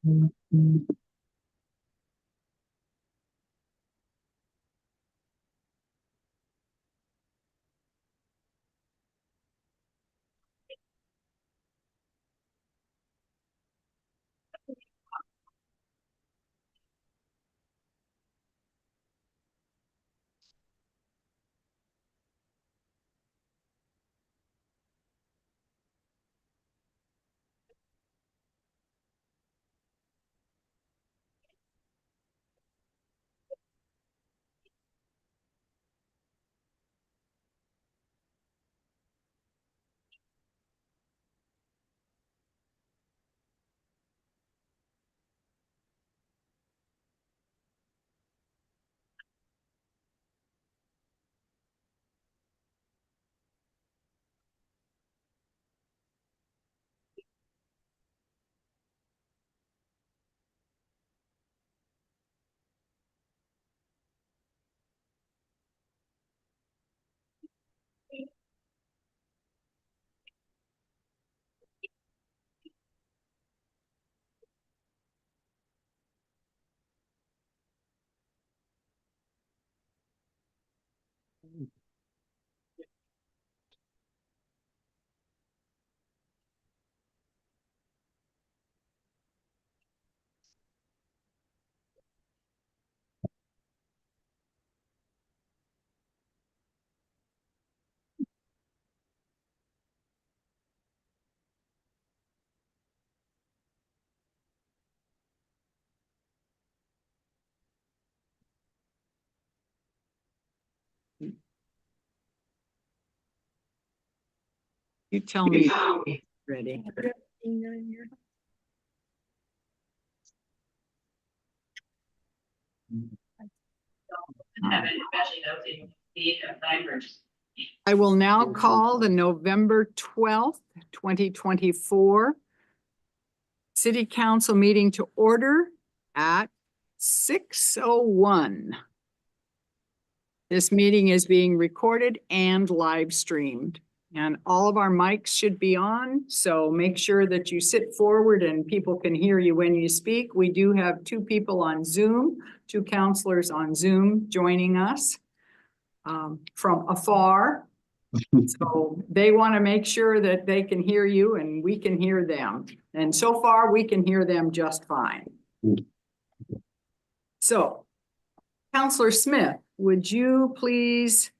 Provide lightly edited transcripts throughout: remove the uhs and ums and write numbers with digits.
You tell me. Ready. I will now call the November 12th, 2024 City Council meeting to order at 6:01. This meeting is being recorded and live streamed, and all of our mics should be on, so make sure that you sit forward and people can hear you when you speak. We do have two people on Zoom, two counselors on Zoom joining us from afar. So they want to make sure that they can hear you and we can hear them. And so far, we can hear them just fine. So, Counselor Smith, would you please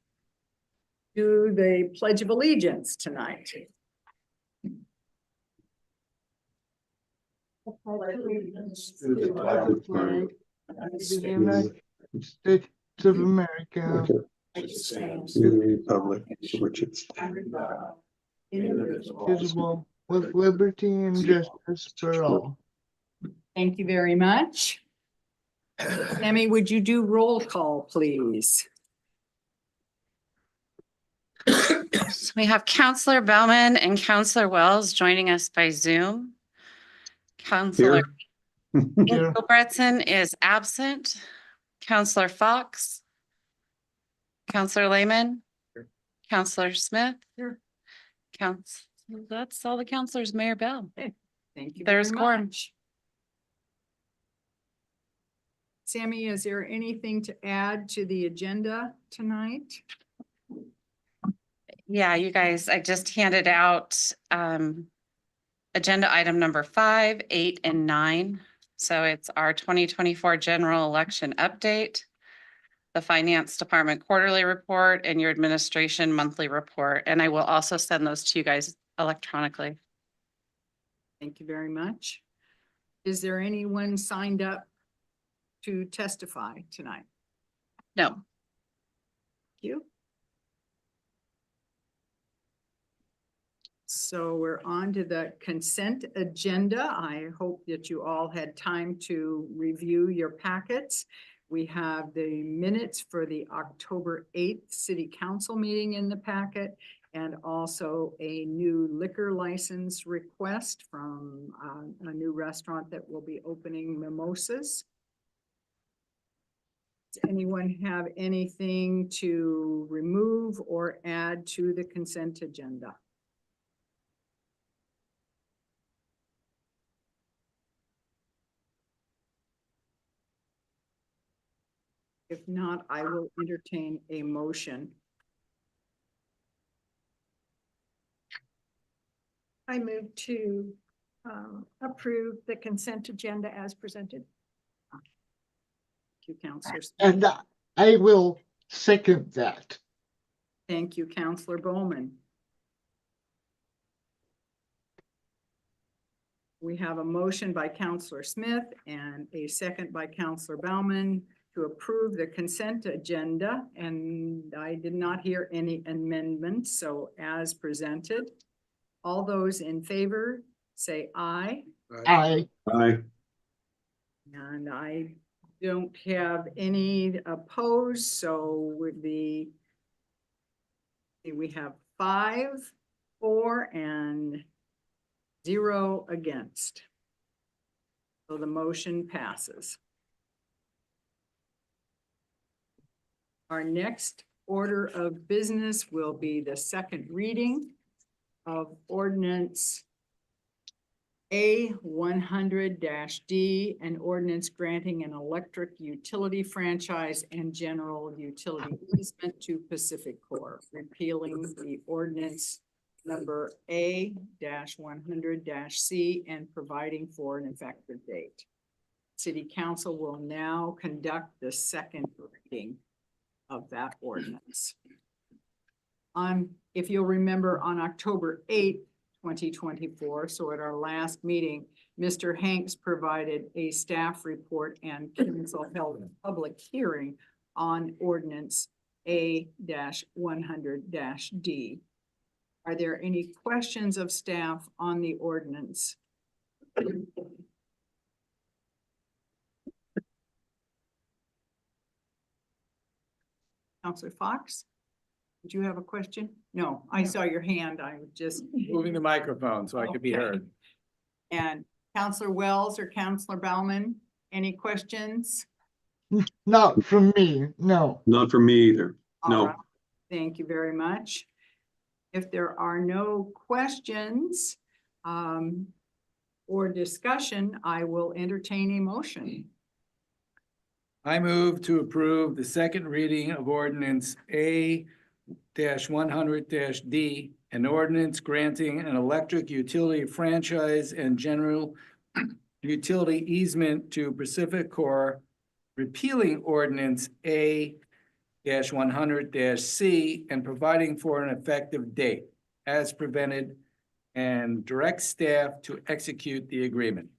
do the Pledge of Allegiance tonight? Allegiance to the flag of the United States of America, to the republic for which it stands, indivisible, with liberty and justice for all. Thank you very much. Sammy, would you do roll call, please? So we have Counselor Bowman and Counselor Wells joining us by Zoom. Counselor Here. Gilbertson is absent. Counselor Fox. Counselor Lehman. Counselor Smith. Here. That's all the counselors, Mayor Bell. Thank you. There's very quorum. much. Sammy, is there anything to add to the agenda tonight? Yeah, you guys, I just handed out agenda item number 5, 8, and 9. So it's our 2024 general election update, the Finance Department quarterly report, and your administration monthly report. And I will also send those to you guys electronically. Thank you very much. Is there anyone signed up to testify tonight? No. Thank you. So we're on to the consent agenda. I hope that you all had time to review your packets. We have the minutes for the October 8th City Council meeting in the packet, and also a new liquor license request from a new restaurant that will be opening, Mimosas. Does anyone have anything to remove or add to the consent agenda? If not, I will entertain a motion. I move to approve the consent agenda as presented. Thank you, Counselor Smith. And I will second that. Thank you, Counselor Bowman. We have a motion by Counselor Smith and a second by Counselor Bauman to approve the consent agenda, and I did not hear any amendments, so as presented. All those in favor, say aye. I, And I don't have any opposed, so would be, we have 5, 4, and 0 against. So the motion passes. Our next order of business will be the second reading of ordinance A-100-D, an ordinance granting an electric utility franchise and general utility easement to Pacific Core, repealing the ordinance number A-100-C and providing for an effective date. City Council will now conduct the second reading of that ordinance. If you'll remember, on October 8th, 2024, so at our last meeting, Mr. Hanks provided a staff report and council held a public hearing on ordinance A-100-D. Are there any questions of staff on the ordinance? Counselor Fox? Did you have a question? No, I saw your hand. I was just. Moving the microphone so I could be Okay. heard. And Counselor Wells or Counselor Bauman, any questions? not from me, no. Not for me either. All No. right. Thank you very much. If there are no questions or discussion, I will entertain a motion. I move to approve the second reading of ordinance A-100-D, an ordinance granting an electric utility franchise and general utility easement to Pacific Core, repealing ordinance A-100-C and providing for an effective date as prevented, and direct staff to execute the agreement.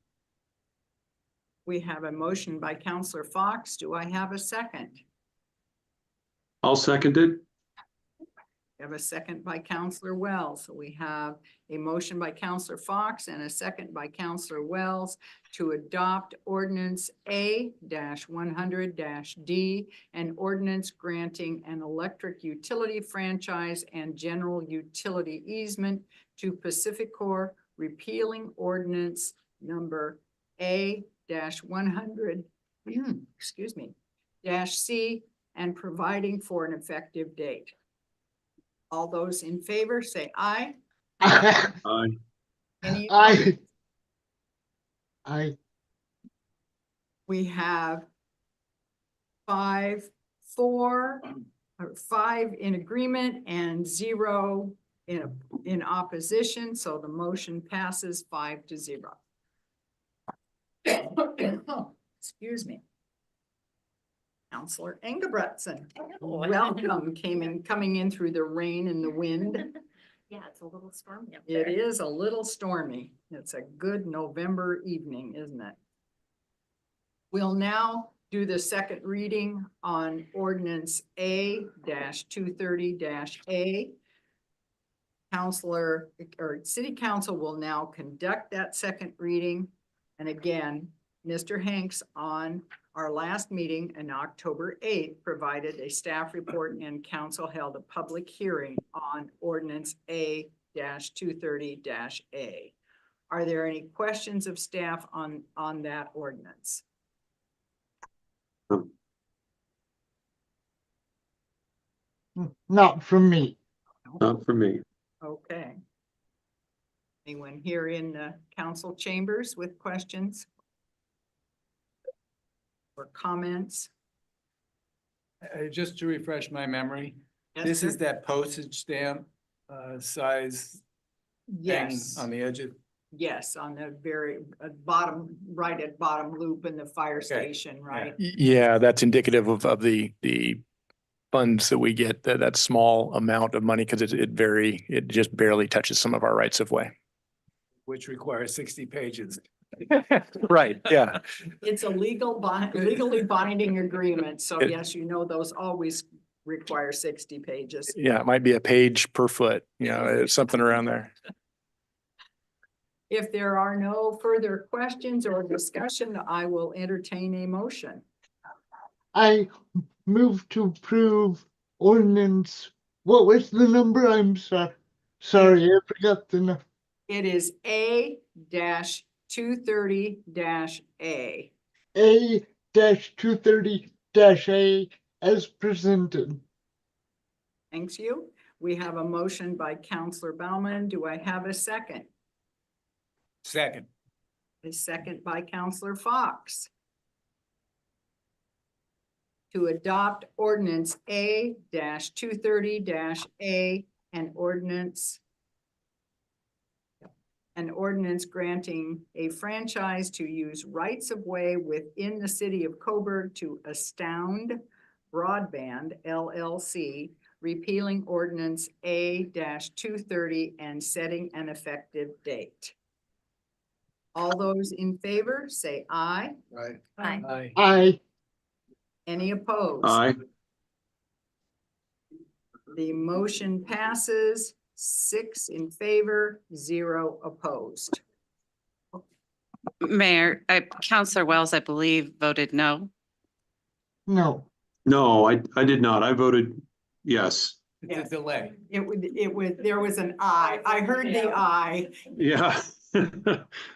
We have a motion by Counselor Fox. Do I have a second? I'll second it. We have a second by Counselor Wells. So we have a motion by Counselor Fox and a second by Counselor Wells to adopt ordinance A-100-D, an ordinance granting an electric utility franchise and general utility easement to Pacific Core, repealing ordinance number A-100, excuse me, -C, and providing for an effective date. All those in favor say aye. Aye. Any I, We have 5 in agreement and 0 in opposition, so the motion passes 5-0. Excuse me. Counselor Engebretson, welcome, coming in through the rain and the wind. Yeah, it's a little stormy up It is a little stormy. It's a good November evening, isn't it? We'll now do the second reading on ordinance A-230-A. Counselor or City Council will now conduct that second reading. And again, Mr. Hanks on our last meeting on October 8th provided a staff report and council held a public hearing on ordinance A-230-A. Are there any questions of staff on that ordinance? not from me. Not for me. Okay. Anyone here in the council chambers with questions? Or comments? Just to refresh my memory, Yes, this is sir. that postage stamp size thing Yes, on the edge of, yes, on the very bottom, right at bottom loop in the fire station, right? Yeah, that's indicative of the funds that we get, that small amount of money, because it just barely touches some of our rights of way. which requires 60 pages. Right, yeah. It's a legally binding agreement, so It- yes, you know, those always require 60 pages. Yeah, it might be a page per foot, it's something around there. If there are no further questions or discussion, I will entertain a motion. I move to approve ordinance. What was the number? I'm sorry. Sorry, I forgot the number. It is A-230-A. A-230-A as presented. Thanks you. We have a motion by Counselor Bauman. Do I have a second? Second. A second by Counselor Fox. To adopt ordinance A-230-A and ordinance granting a franchise to use rights of way within the city of Coburg to Astound Broadband LLC, repealing ordinance A-230 and setting an effective date. All those in favor, say aye. Right. Aye. I Any opposed? Aye. The motion passes 6 in favor, 0 opposed. Mayor, Counselor Wells, I believe, voted no. no. No, I did not. I voted yes. It's a delay. There was an aye. I heard the aye. Yeah.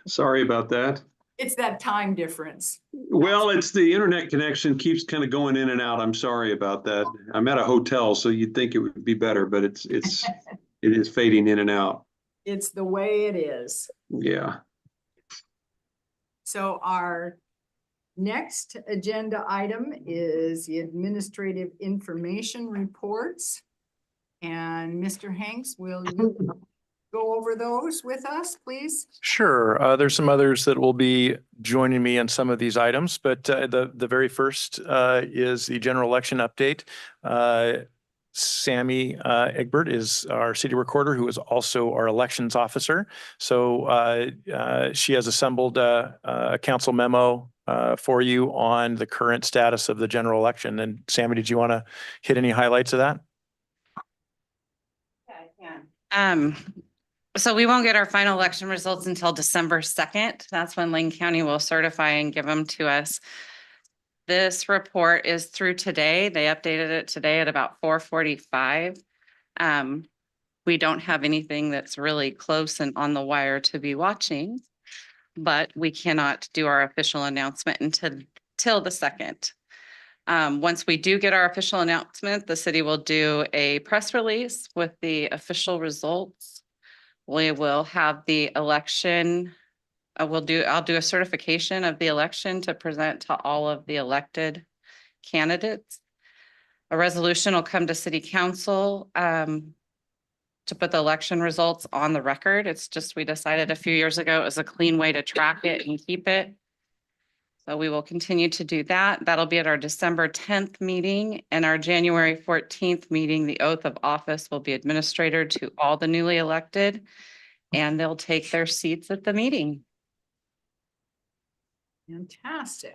Sorry about that. It's that time difference. Well, it's the internet connection keeps kind of going in and out. I'm sorry about that. I'm at a hotel, so you'd think it would be better, but it is fading in and out. It's the way it is. Yeah. So our next agenda item is the administrative information reports. And Mr. Hanks, will you go over those with us, please? Sure. There's some others that will be joining me on some of these items, but the very first is the general election update. Sammy Egbert is our city recorder, who is also our elections officer. So she has assembled a council memo for you on the current status of the general election. And Sammy, did you want to hit any highlights of that? Yeah, I can. So we won't get our final election results until December 2nd. That's when Lane County will certify and give them to us. This report is through today. They updated it today at about 4:45. We don't have anything that's really close and on the wire to be watching, but we cannot do our official announcement till the 2nd. Once we do get our official announcement, the city will do a press release with the official results. We will have the election. I'll do a certification of the election to present to all of the elected candidates. A resolution will come to city council to put the election results on the record. It's just, we decided a few years ago it was a clean way to track it and keep it. So we will continue to do that. That'll be at our December 10th meeting, and our January 14th meeting. The oath of office will be administered to all the newly elected, and they'll take their seats at the meeting. Fantastic.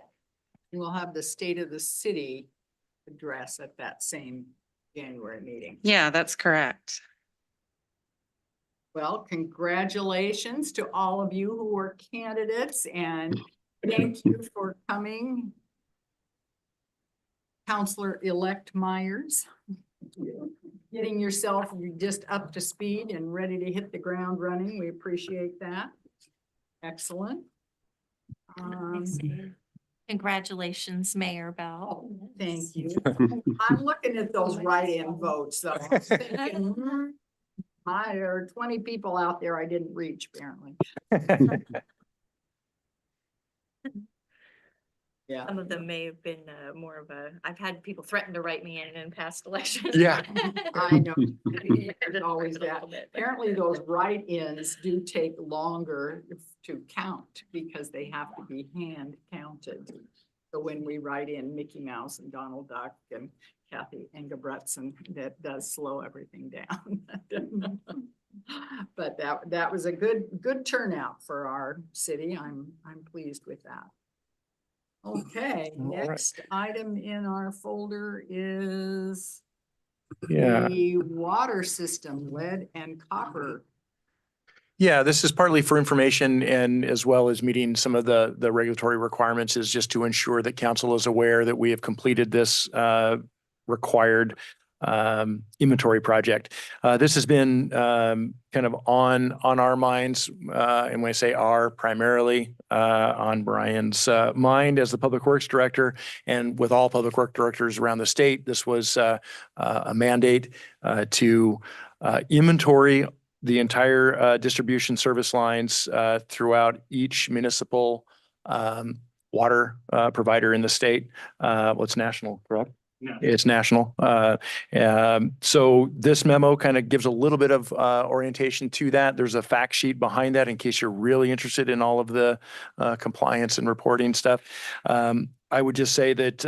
We'll have the state of the city address at that same January meeting. Yeah, that's correct. Well, congratulations to all of you who were candidates, and thank you for coming. Counselor-elect Myers, getting yourself just up to speed and ready to hit the ground running. We appreciate that. Excellent. Congratulations, Mayor Bell. Thank you. I'm looking at those write-in votes, though. I'm thinking, there are 20 people out there I didn't reach, apparently. Yeah. Some of them may have been more of a, I've had people threaten to write me in past elections. Yeah. I know. There's Just always a that. little bit, but- Apparently those write-ins do take longer to count because they have to be hand counted. So when we write in Mickey Mouse and Donald Duck and Kathy Engelbretson, that does slow everything down. But that was a good turnout for our city. I'm pleased with that. Okay, All right. next item in our folder is Yeah. the water system, lead and copper. Yeah, this is partly for information and as well as meeting some of the regulatory requirements is just to ensure that council is aware that we have completed this required inventory project. This has been kind of on our minds, and when I say our, primarily on Brian's mind as the Public Works Director, and with all Public Work Directors around the state, this was a mandate to inventory the entire distribution service lines throughout each municipal water provider in the state. Well, it's national, correct? No. It's national. So this memo kind of gives a little bit of orientation to that. There's a fact sheet behind that in case you're really interested in all of the compliance and reporting stuff. I would just say that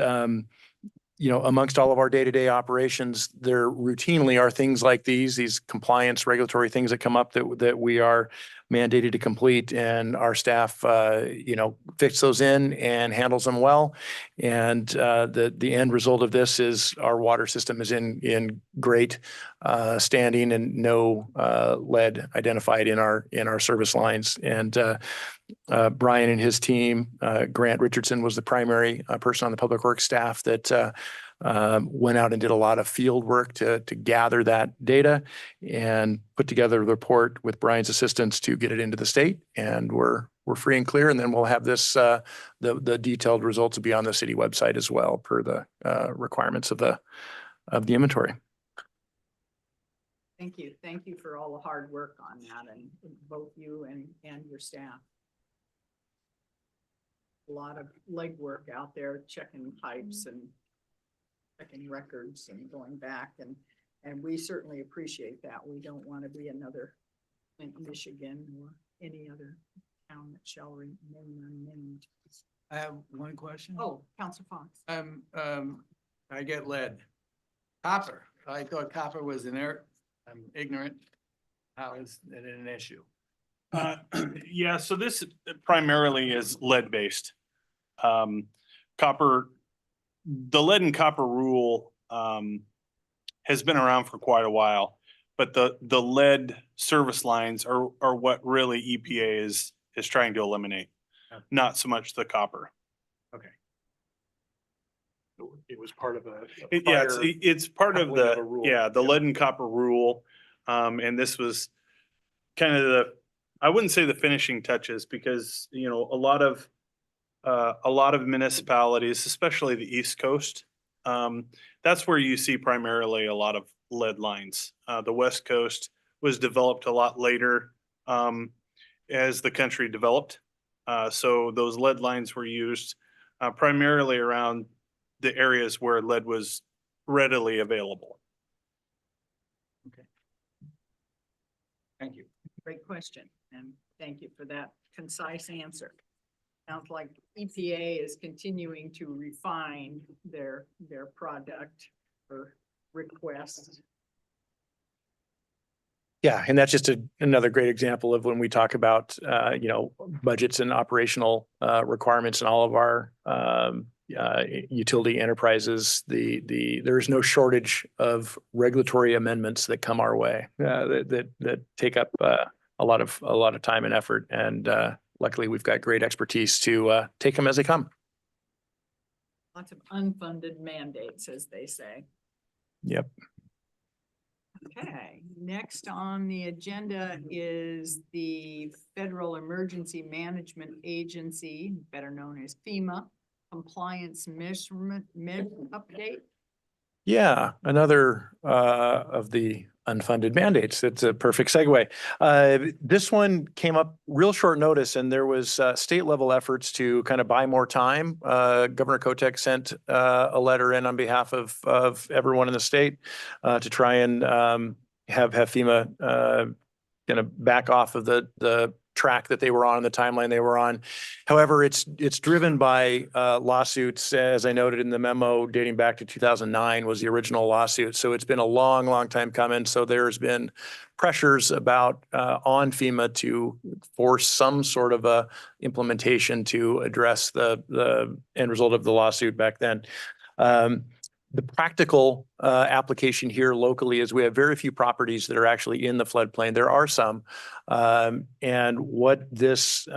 you know, amongst all of our day-to-day operations, there routinely are things like these compliance regulatory things that come up that we are mandated to complete, and our staff, you know, fix those in and handles them well. And the end result of this is our water system is in great standing and no lead identified in our service lines. And Brian and his team, Grant Richardson was the primary person on the Public Works staff that went out and did a lot of field work to gather that data and put together a report with Brian's assistance to get it into the state. And we're free and clear. And then we'll have this, the detailed results will be on the city website as well per the requirements of the inventory. Thank you. Thank you for all the hard work on that, and both you and your staff. A lot of legwork out there, checking pipes and checking records and going back, and we certainly appreciate that. We don't want to be another Flint, Michigan, or any other town that shall remain unnamed. I have one question. Oh, Counselor Fox. I get lead. Copper. I thought copper was inert. I'm ignorant. How is it an issue? Yeah, so this primarily is lead-based. Copper, the lead and copper rule has been around for quite a while, but the lead service lines are what really EPA is trying to eliminate, not so much the copper. Okay. It was part of a. prior It's part of coupling of a the, rule. yeah, the lead and copper rule. And this was kind of I wouldn't say the finishing touches, because, you know, a lot of municipalities, especially the East Coast, that's where you see primarily a lot of lead lines. The West Coast was developed a lot later as the country developed. So those lead lines were used primarily around the areas where lead was readily available. Thank you. Great question, and thank you for that concise answer. Sounds like EPA is continuing to refine their product or request. Yeah, and that's just another great example of when we talk about, you know, budgets and operational requirements in all of our utility enterprises. There is no shortage of regulatory amendments that come our way that take up a lot of time and effort. And luckily, we've got great expertise to take them as they come. Lots of unfunded mandates, as they say. Yep. Okay, next on the agenda is the Federal Emergency Management Agency, better known as FEMA, compliance measurement update. Yeah, another of the unfunded mandates. It's a perfect segue. This one came up real short notice, and there was state level efforts to kind of buy more time. Governor Kotek sent a letter in on behalf of everyone in the state to try and have FEMA kind of back off of the track that they were on, the timeline they were on. However, it's driven by lawsuits, as I noted in the memo, dating back to 2009 was the original lawsuit. So it's been a long, long time coming. So there's been pressures about on FEMA to force some sort of a implementation to address the end result of the lawsuit back then. The practical application here locally is we have very few properties that are actually in the floodplain. There are some. And what this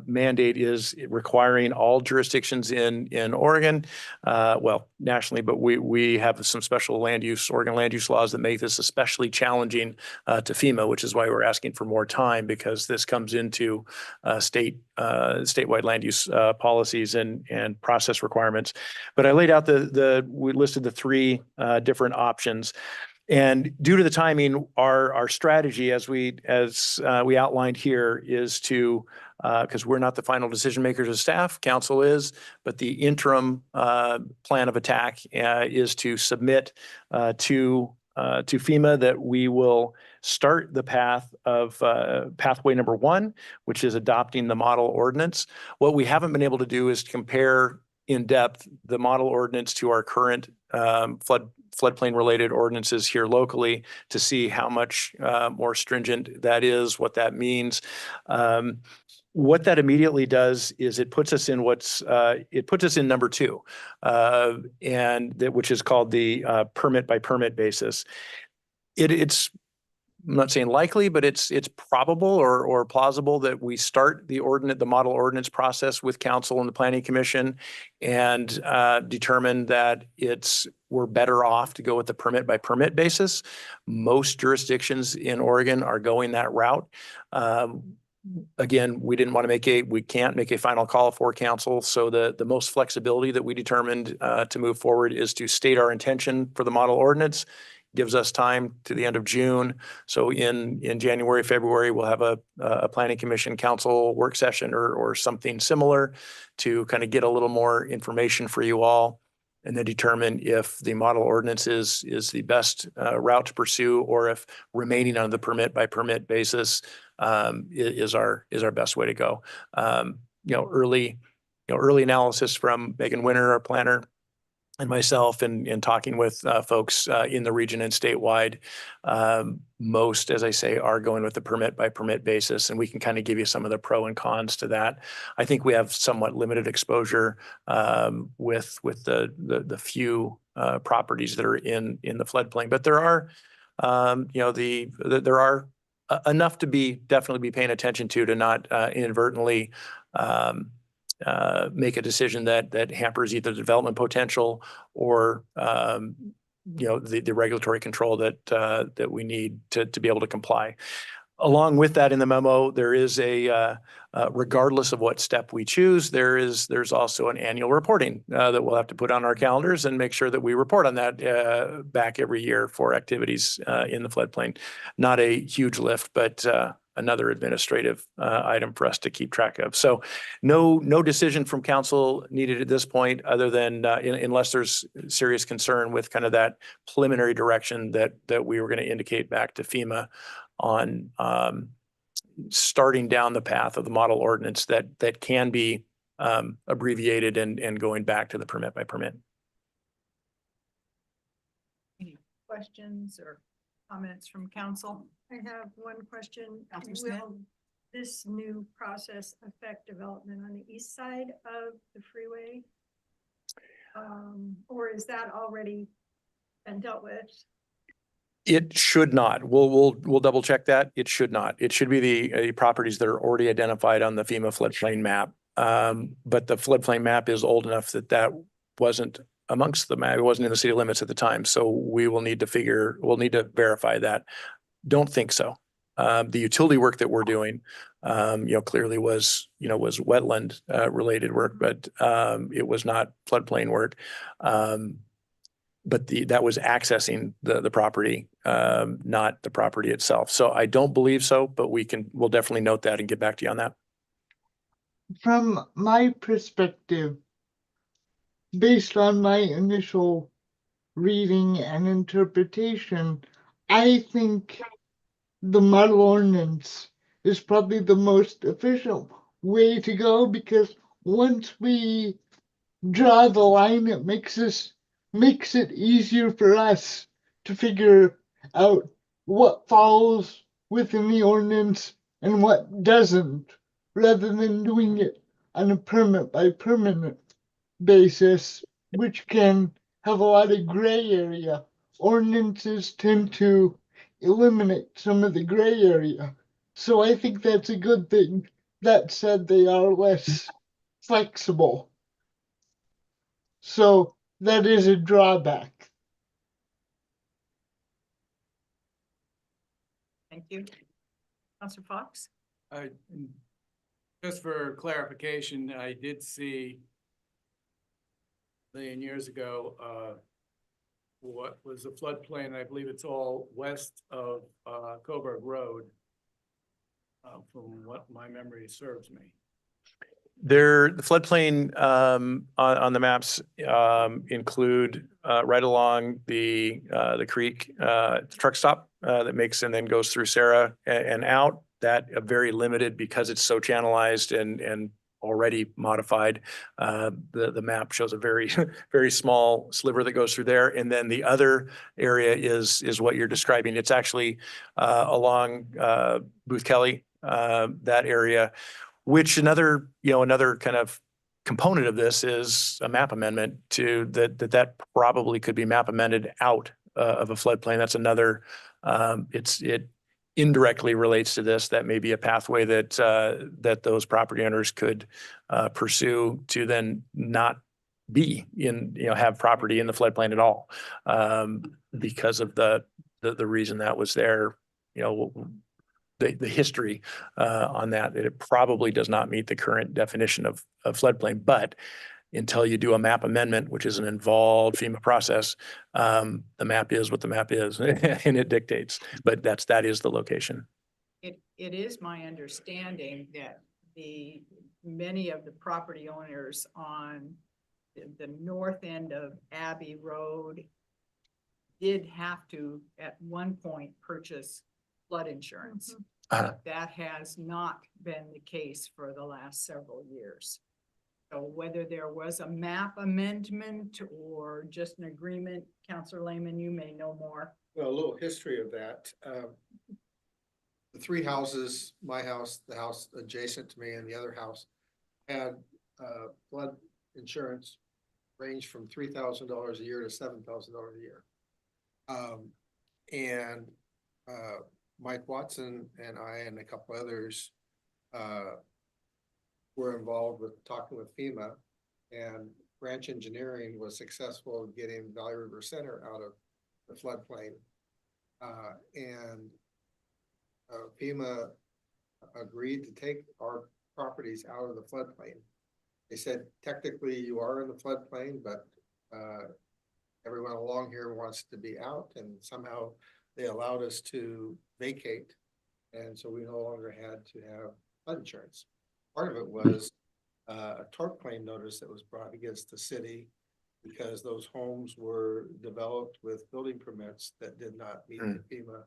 mandate is requiring all jurisdictions in Oregon, well, nationally, but we have some special Oregon land use laws that make this especially challenging to FEMA, which is why we're asking for more time, because this comes into statewide land use policies and process requirements. But I laid out we listed the three different options. And due to the timing, our strategy, as we outlined here, is to, because we're not the final decision makers as staff, council is, but the interim plan of attack is to submit to FEMA that we will start the path of pathway number 1, which is adopting the model ordinance. What we haven't been able to do is compare in depth the model ordinance to our current floodplain related ordinances here locally to see how much more stringent that is, what that means. What that immediately does is it puts us in number 2, which is called the permit by permit basis. It's I'm not saying likely, but it's probable or plausible that we start the model ordinance process with council and the planning commission and determine that we're better off to go with the permit by permit basis. Most jurisdictions in Oregon are going that route. Again, we can't make a final call for council. So the most flexibility that we determined to move forward is to state our intention for the model ordinance. Gives us time to the end of June. So in January, February, we'll have a planning commission council work session or something similar to kind of get a little more information for you all, and then determine if the model ordinance is the best route to pursue, or if remaining on the permit by permit basis is our best way to go. Early analysis from Megan Winter, our planner, and myself, and talking with folks in the region and statewide, most, as I say, are going with the permit by permit basis, and we can kind of give you some of the pro and cons to that. I think we have somewhat limited exposure with the few properties that are in the floodplain, but there are, there are enough to definitely be paying attention to not inadvertently make a decision that hampers either the development potential or the regulatory control that we need to be able to comply. Along with that, in the memo, there is regardless of what step we choose, there's also an annual reporting that we'll have to put on our calendars and make sure that we report on that back every year for activities in the floodplain. Not a huge lift, but another administrative item for us to keep track of. So no decision from council needed at this point, other than unless there's serious concern with kind of that preliminary direction that we were going to indicate back to FEMA on starting down the path of the model ordinance that can be abbreviated and going back to the permit by permit. Any questions or comments from council? I have one question. Counselor Smith? Will this new process affect development on the east side of the freeway? Or is that already been dealt with? It should not. We'll double check that. It should not. It should be the properties that are already identified on the FEMA floodplain map. But the floodplain map is old enough that wasn't amongst the map. It wasn't in the city limits at the time. So we'll need to verify that. Don't think so. The utility work that we're doing, clearly was wetland related work, but it was not floodplain work. but that was accessing the property, not the property itself. So I don't believe so, but we'll definitely note that and get back to you on that. From my perspective, based on my initial reading and interpretation, I think the model ordinance is probably the most efficient way to go, because once we draw the line, it makes it easier for us to figure out what falls within the ordinance and what doesn't, rather than doing it on a permit by permit basis, which can have a lot of gray area. Ordinances tend to eliminate some of the gray area. So I think that's a good thing. That said, they are less flexible. So that is a drawback. Thank you. Counselor Fox? Just for clarification, I did see a million years ago, what was the floodplain? I believe it's all west of Coburg Road, from what my memory serves me. The floodplain on the maps include right along the creek truck stop that makes and then goes through Sarah and out. That very limited because it's so channelized and already modified. The map shows a very very small sliver that goes through there, and then the other area is what you're describing. It's actually along Booth Kelly, that area. Which another kind of component of this is a map amendment to that probably could be map amended out of a floodplain. That's another, it indirectly relates to this. That may be a pathway that those property owners could pursue to then not be have property in the floodplain at all, because of the reason that was there, the history on that it probably does not meet the current definition of floodplain. But until you do a map amendment, which is an involved FEMA process, the map is what the map is and it dictates, but that is the location. It is my understanding that many of the property owners on the north end of Abbey Road did have to, at one point, purchase flood insurance. But that has not been the case for the last several years. So whether there was a map amendment or just an agreement, Councillor Lehman, you may know more. Well, a little history of that. The three houses, my house, the house adjacent to me, and the other house had flood insurance ranged from $3,000 a year to $7,000 a year. Mike Watson and I and a couple others were involved with talking with FEMA, and Branch Engineering was successful in getting Valley River Center out of the floodplain. FEMA agreed to take our properties out of the floodplain. They said, technically you are in the floodplain, but everyone along here wants to be out, and somehow they allowed us to vacate. And so we no longer had to have flood insurance. Part of it was a tort claim notice that was brought against the city because those homes were developed with building permits that did not meet the FEMA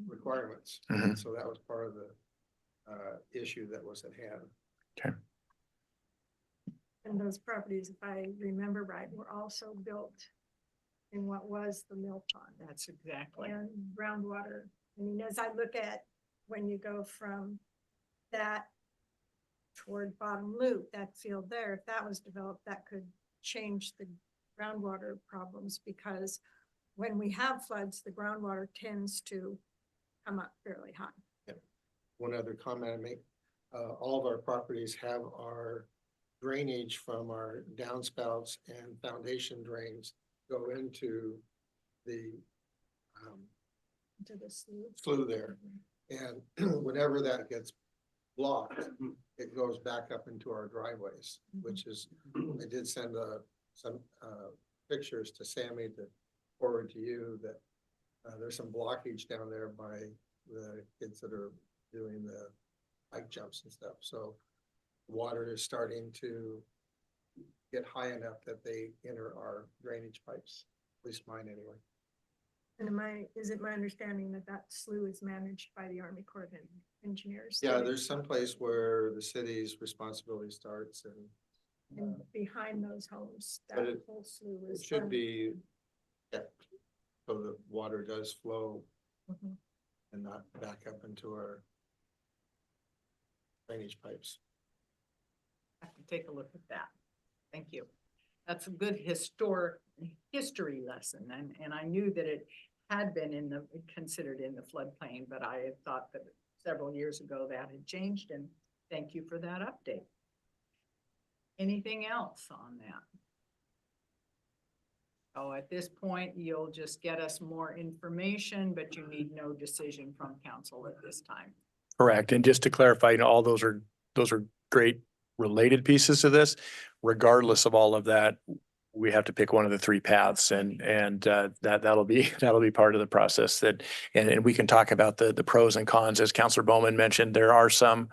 requirements. And so that was part of the issue that was at hand. Okay. And those properties, if I remember right, were also built in what was the mill pond. That's exactly. And groundwater. I mean, as I look at when you go from that toward Bottom Loop, that field there, if that was developed, that could change the groundwater problems, because when we have floods, the groundwater tends to come up fairly high. Yep. One other comment I make, all of our properties have our drainage from our downspouts and foundation drains go into the To the slough. slough there. And whenever that gets blocked, it goes back up into our driveways, which is, I did send some pictures to Sammy to forward to you that there's some blockage down there by the kids that are doing the hike jumps and stuff. So water is starting to get high enough that they enter our drainage pipes, at least mine anyway. And is it my understanding that that slough is managed by the Army Corps of Engineers? Yeah, there's some place where the city's responsibility starts And behind those homes, But that it- whole slough it is. should be kept so the water does flow Mhm. and not back up into our drainage pipes. I can take a look at that. Thank you. That's a good history lesson, and I knew that it had been considered in the floodplain, but I had thought that several years ago that had changed, and thank you for that update. Anything else on that? So at this point, you'll just get us more information, but you need no decision from council at this time. Correct. And just to clarify, you know, all those are great related pieces to this. Regardless of all of that, we have to pick one of the three paths, and that'll be part of the process. And we can talk about the pros and cons. As Councilor Bowman mentioned, there are some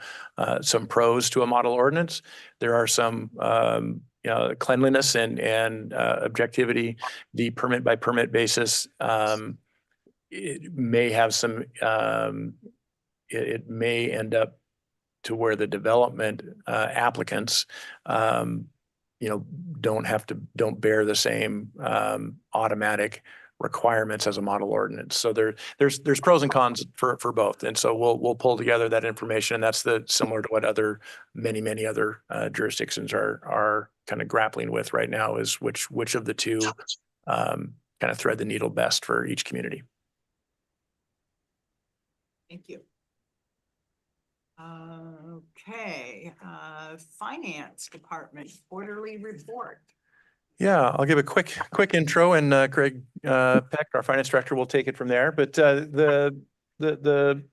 pros to a model ordinance. There are some cleanliness and objectivity. The permit by permit basis it may have some it may end up to where the development applicants don't bear the same automatic requirements as a model ordinance. So there's pros and cons for both. And so we'll pull together that information. And that's similar to what many other jurisdictions are kind of grappling with right now, is which of the two kind of thread the needle best for each community. Thank you. Okay, Finance Department quarterly report. Yeah, I'll give a quick intro, and Craig Peck, our finance director, will take it from there. But the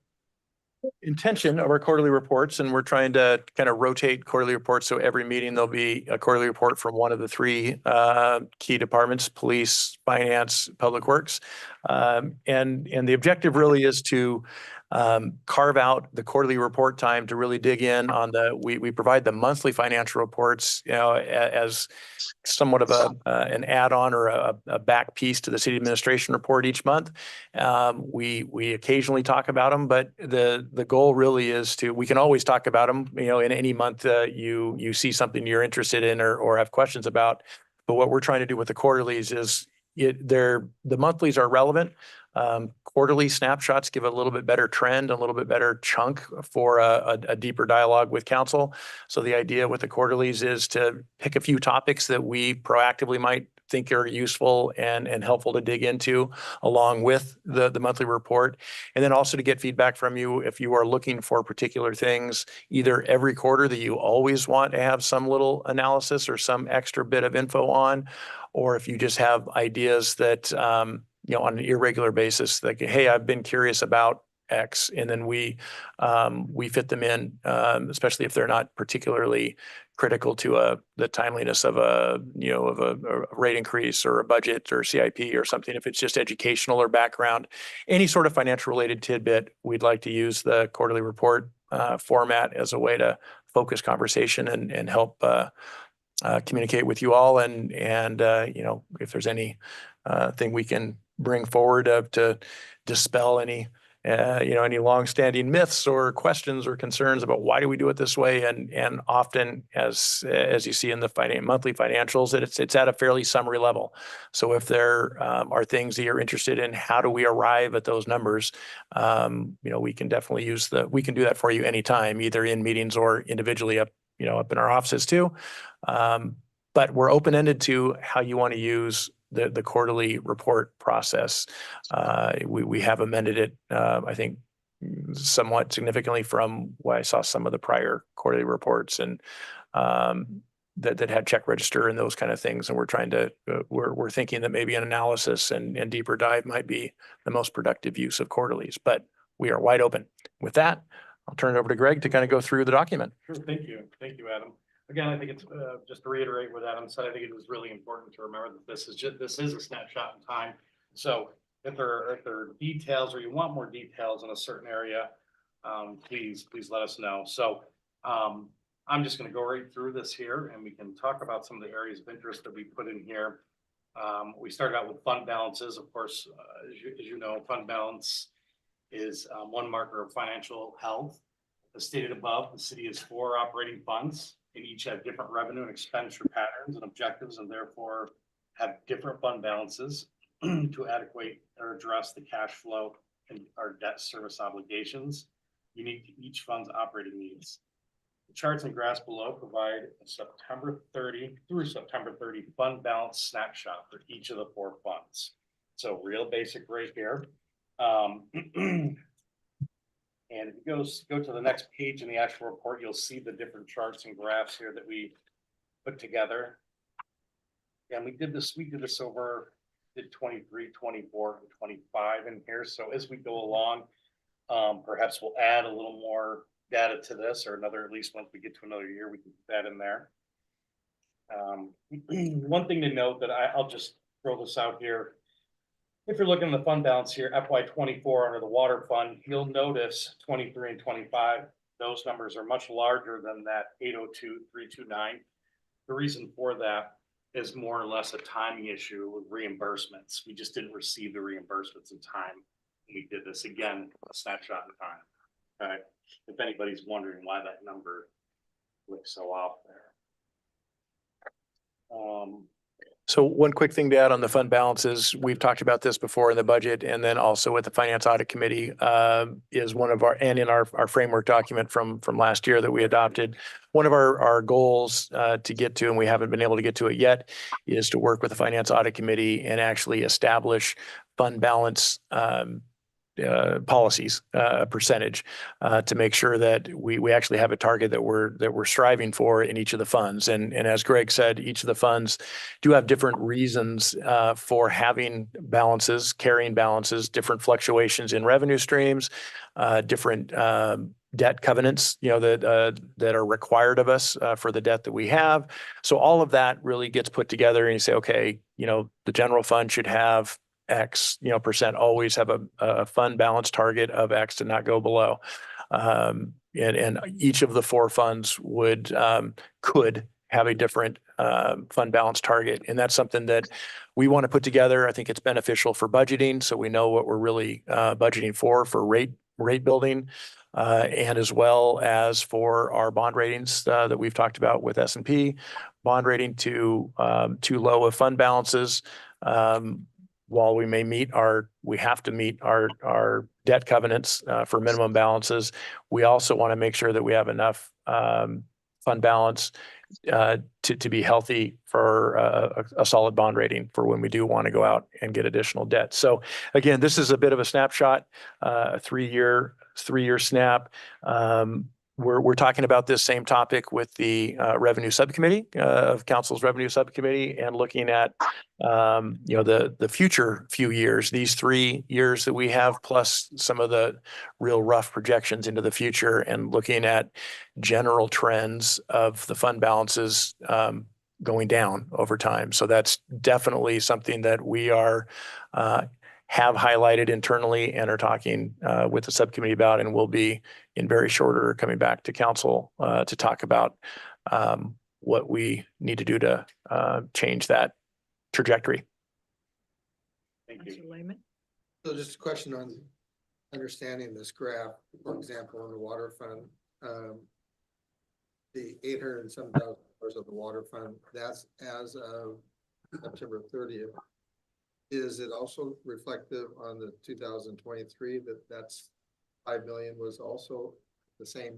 intention of our quarterly reports, and we're trying to kind of rotate quarterly reports, so every meeting there'll be a quarterly report from one of the three key departments: police, finance, public works. And the objective really is to carve out the quarterly report time to really dig in on we provide the monthly financial reports, you know, as somewhat of an add-on or a back piece to the city administration report each month. We occasionally talk about them, but the goal really is we can always talk about them, you know, in any month you see something you're interested in or have questions about. But what we're trying to do with the quarterlies is the monthlies are relevant. Quarterly snapshots give a little bit better trend, a little bit better chunk for a deeper dialogue with council. So the idea with the quarterlies is to pick a few topics that we proactively might think are useful and helpful to dig into along with the monthly report. And then also to get feedback from you if you are looking for particular things, either every quarter that you always want to have some little analysis or some extra bit of info on, or if you just have ideas that, you know, on an irregular basis, like, hey, I've been curious about X, and then we fit them in, especially if they're not particularly critical to the timeliness of a rate increase or a budget or CIP or something. If it's just educational or background, any sort of financial related tidbit, we'd like to use the quarterly report format as a way to focus conversation and help communicate with you all. And you know, if there's any thing we can bring forward to dispel any longstanding myths or questions or concerns about why do we do it this way. And often, as you see in the monthly financials, that it's at a fairly summary level. So if there are things that you're interested in, how do we arrive at those numbers? You know, we can definitely we can do that for you anytime, either in meetings or individually up in our offices too. But we're open-ended to how you want to use the quarterly report process. We have amended it, I think, somewhat significantly from what I saw some of the prior quarterly reports, and that had check register and those kind of things. And we're thinking that maybe an analysis and deeper dive might be the most productive use of quarterlies, but we are wide open. With that, I'll turn it over to Greg to kind of go through the document. Sure. Thank you, Adam. Again, I think it's just to reiterate what Adam said. I think it was really important to remember that this is a snapshot in time. So if there are details or you want more details in a certain area, please let us know. So, I'm just gonna go right through this here and we can talk about some of the areas of interest that we put in here. We started out with fund balances, of course, as you know, fund balance is one marker of financial health. As stated above, the city has 4 operating funds and each have different revenue and expenditure patterns and objectives and therefore have different fund balances to adequate or address the cash flow and our debt service obligations unique to each fund's operating needs. The charts and graphs below provide a September 30 through September 30 fund balance snapshot for each of the 4 funds. So real basic right here. And if you go to the next page in the actual report, you'll see the different charts and graphs here that we put together. And we did this over, did 23, 24, and 25 in here. So as we go along, perhaps we'll add a little more data to this or another, at least once we get to another year, we can put that in there. One thing to note that I'll just throw this out here. If you're looking at the fund balance here, FY 24 under the water fund, you'll notice 23 and 25, those numbers are much larger than that 802,329. The reason for that is more or less a timing issue with reimbursements. We just didn't receive the reimbursements in time. We did this again, a snapshot in time. Okay. If anybody's wondering why that number looks so off there. So one quick thing to add on the fund balances, we've talked about this before in the budget and then also with the Finance Audit Committee is one of our, and in our framework document from last year that we adopted, one of our goals to get to, and we haven't been able to get to it yet, is to work with the Finance Audit Committee and actually establish fund balance policies, percentage, to make sure that we actually have a target that we're striving for in each of the funds. And as Greg said, each of the funds do have different reasons for having balances, carrying balances, different fluctuations in revenue streams, different debt covenants, that are required of us for the debt that we have. So all of that really gets put together and you say, okay, the general fund should have X, percent, always have a fund balance target of X to not go below. And each of the 4 funds could have a different fund balance target. And that's something that we want to put together. I think it's beneficial for budgeting. So we know what we're really budgeting for rate building, and as well as for our bond ratings that we've talked about with S&P, bond rating too low of fund balances. While we have to meet our debt covenants for minimum balances, we also want to make sure that we have enough fund balance to be healthy for a solid bond rating for when we do want to go out and get additional debt. So again, this is a bit of a snapshot, a 3-year snap. We're talking about this same topic with the revenue subcommittee of council's revenue subcommittee and looking at the future few years, these 3 years that we have, plus some of the real rough projections into the future and looking at general trends of the fund balances going down over time. So that's definitely something that we have highlighted internally and are talking with the subcommittee about, and will be in very short order coming back to council to talk about what we need to do to change that trajectory. Thank you. So just a question on understanding this graph, for example, in the water fund, the $807,000 of the water fund, that's as of September 30th. Is it also reflective on the 2023 that's 5 million was also the same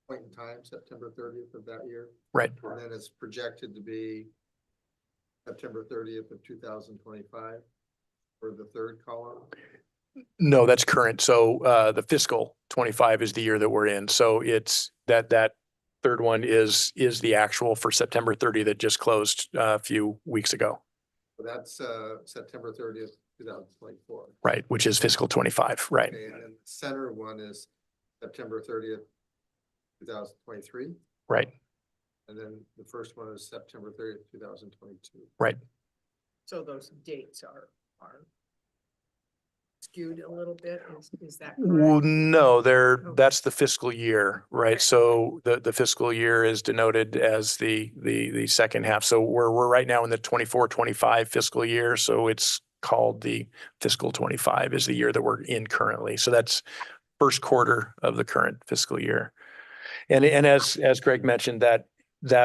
point in time, September 30th of that year? Right. And then it's projected to be September 30th of 2025 for the 3rd column? No, that's current. So the fiscal 25 is the year that we're in. So it's that 3rd one is the actual for September 30 that just closed a few weeks ago. So that's September 30th, 2024. Right, which is fiscal 25, right. Okay, and then the center one is September 30th, 2023. Right. And then the first one is September 30th, 2022. Right. So those dates are skewed a little bit? Is that Well, correct? no, Okay. that's the fiscal year, right? Okay. So the fiscal year is denoted as the second half. So we're right now in the 24-25 fiscal year. So it's called the fiscal 25 is the year that we're in currently. So that's first quarter of the current fiscal year. And as Greg mentioned, that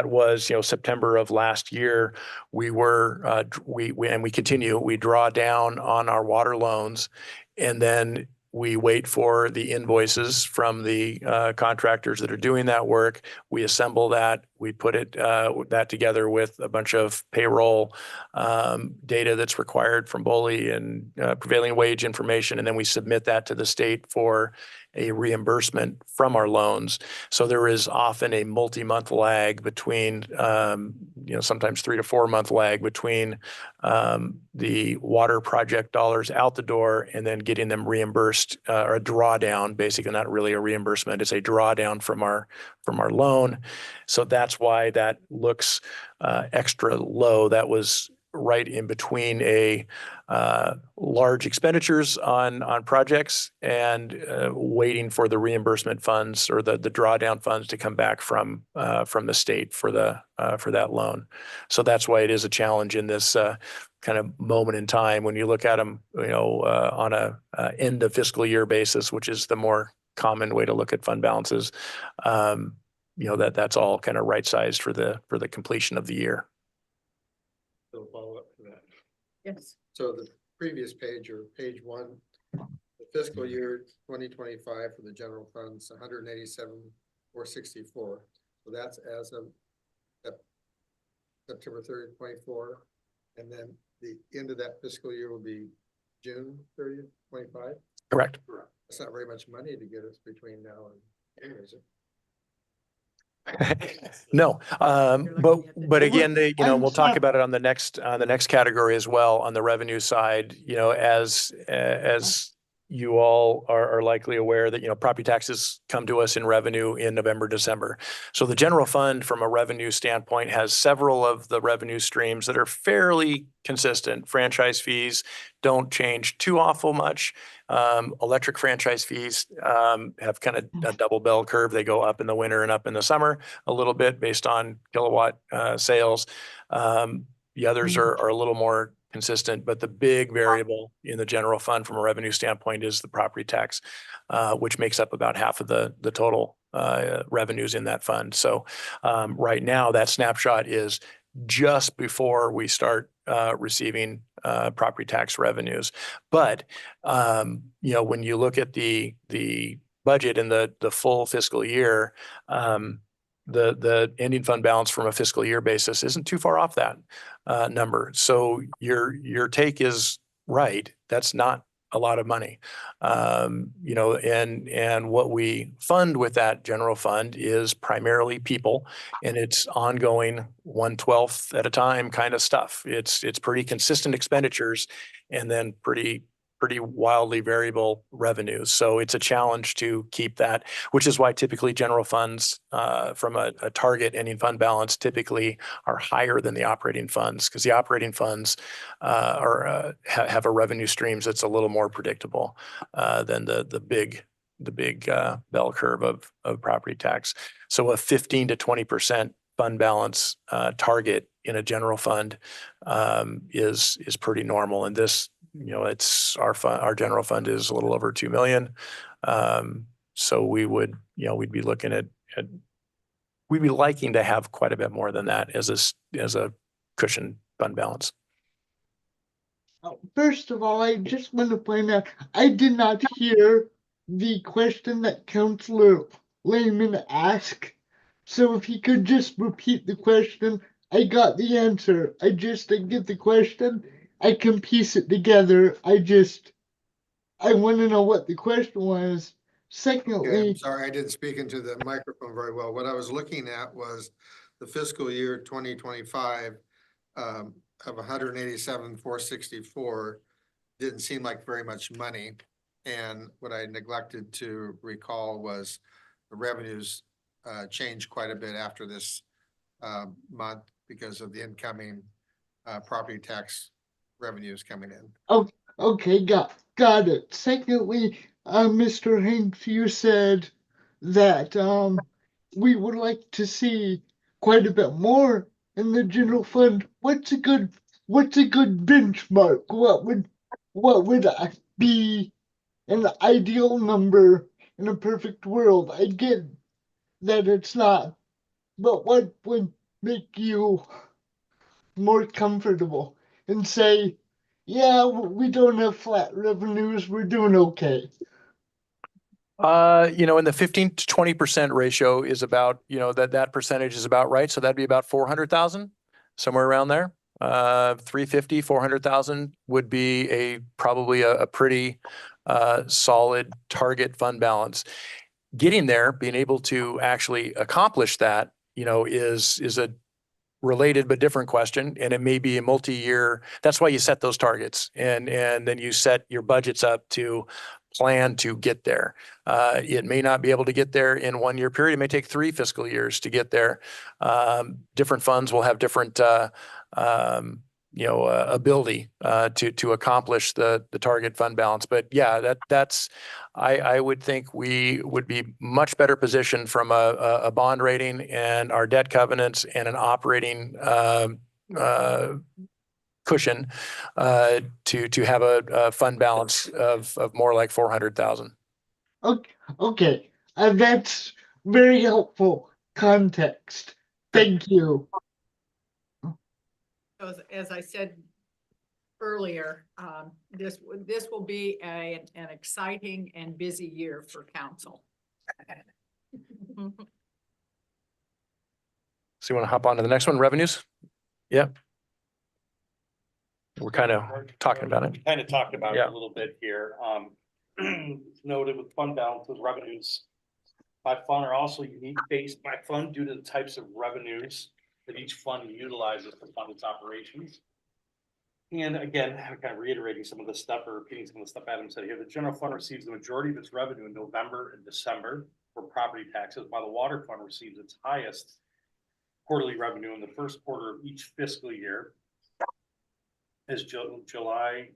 was, September of last year, we were, we continue, we draw down on our water loans, and then we wait for the invoices from the contractors that are doing that work. We assemble that, we put that together with a bunch of payroll data that's required from BOLI and prevailing wage information, and then we submit that to the state for a reimbursement from our loans. So there is often a multi-month lag between, sometimes 3 to 4 month lag between the water project dollars out the door and then getting them reimbursed, or a drawdown, basically not really a reimbursement, it's a drawdown from our loan. So that's why that looks extra low. That was right in between a large expenditures on projects and waiting for the reimbursement funds or the drawdown funds to come back from the state for that loan. So that's why it is a challenge in this kind of moment in time when you look at them, on a end of fiscal year basis, which is the more common way to look at fund balances. That's all kind of right sized for the completion of the year. So follow up to that. Yes. So the previous page or page 1, the fiscal year 2025 for the general funds, 187,464. So that's as of September 30th, 24. And then the end of that fiscal year will be June 30th, 25. Correct. That's not very much money to get us between now and June, is it? No, but again, I'm we'll talk sorry. about it on the next category as well, on the revenue side, as you all are likely aware that, property taxes come to us in revenue in November, December. So the general fund from a revenue standpoint has several of the revenue streams that are fairly consistent. Franchise fees don't change too awful much. Electric franchise fees have kind of a double bell curve. They go up in the winter and up in the summer a little bit based on kilowatt sales. The others are a little more consistent, but the big variable in the general fund from a revenue standpoint is the property tax, which makes up about half of the total revenues in that fund. So right now, that snapshot is just before we start receiving property tax revenues. But when you look at the budget and the full fiscal year, the ending fund balance from a fiscal year basis isn't too far off that number. So your take is right. That's not a lot of money. And what we fund with that general fund is primarily people, and it's ongoing 1/12 at a time kind of stuff. It's pretty consistent expenditures and then pretty wildly variable revenues. So it's a challenge to keep that, which is why typically general funds from a target ending fund balance typically are higher than the operating funds, because the operating funds have a revenue streams that's a little more predictable than the big bell curve of property tax. So a 15 to 20% fund balance target in a general fund is pretty normal. And this, it's our general fund is a little over 2 million. So we'd be looking at we'd be liking to have quite a bit more than that as a cushion fund balance. First of all, I just want to point out, I did not hear the question that Councillor Lehman asked. So if he could just repeat the question, I got the answer. I just didn't get the question. I can piece it together. I want to know what the question was. Okay, Secondly, I'm sorry, I didn't speak into the microphone very well. What I was looking at was the fiscal year 2025 of 187,464 didn't seem like very much money. And what I neglected to recall was the revenues changed quite a bit after this month because of the incoming property tax revenues coming in. Okay, got it. Secondly, Mr. Hanks, you said that we would like to see quite a bit more in the general fund. What's a good benchmark? What would be an ideal number in a perfect world? I get that it's not, but what would make you more comfortable and say, yeah, we don't have flat revenues, we're doing okay? In the 15 to 20% ratio is about, that percentage is about right. So that'd be about 400,000, somewhere around there. 350, 400,000 would be probably a pretty solid target fund balance. Getting there, being able to actually accomplish that, is a related but different question, and it may be a multi-year. That's why you set those targets, and then you set your budgets up to plan to get there. It may not be able to get there in 1 year period. It may take 3 fiscal years to get there. Different funds will have different ability to accomplish the target fund balance. But yeah, I would think we would be much better positioned from a bond rating and our debt covenants and an operating cushion to have a fund balance of more like 400,000. Okay, that's very helpful context. Thank you. As I said earlier, this will be an exciting and busy year for council. So you want to hop on to the next one, revenues? Yep. We're kind of talking about it. We kind of talked about it Yeah. a little bit here. Noted with fund balances, revenues by fund are also unique based by fund due to the types of revenues that each fund utilizes to fund its operations. And again, kind of reiterating some of the stuff or repeating some of the stuff Adam said here, the general fund receives the majority of its revenue in November and December for property taxes, while the water fund receives its highest quarterly revenue in the first quarter of each fiscal year. As July,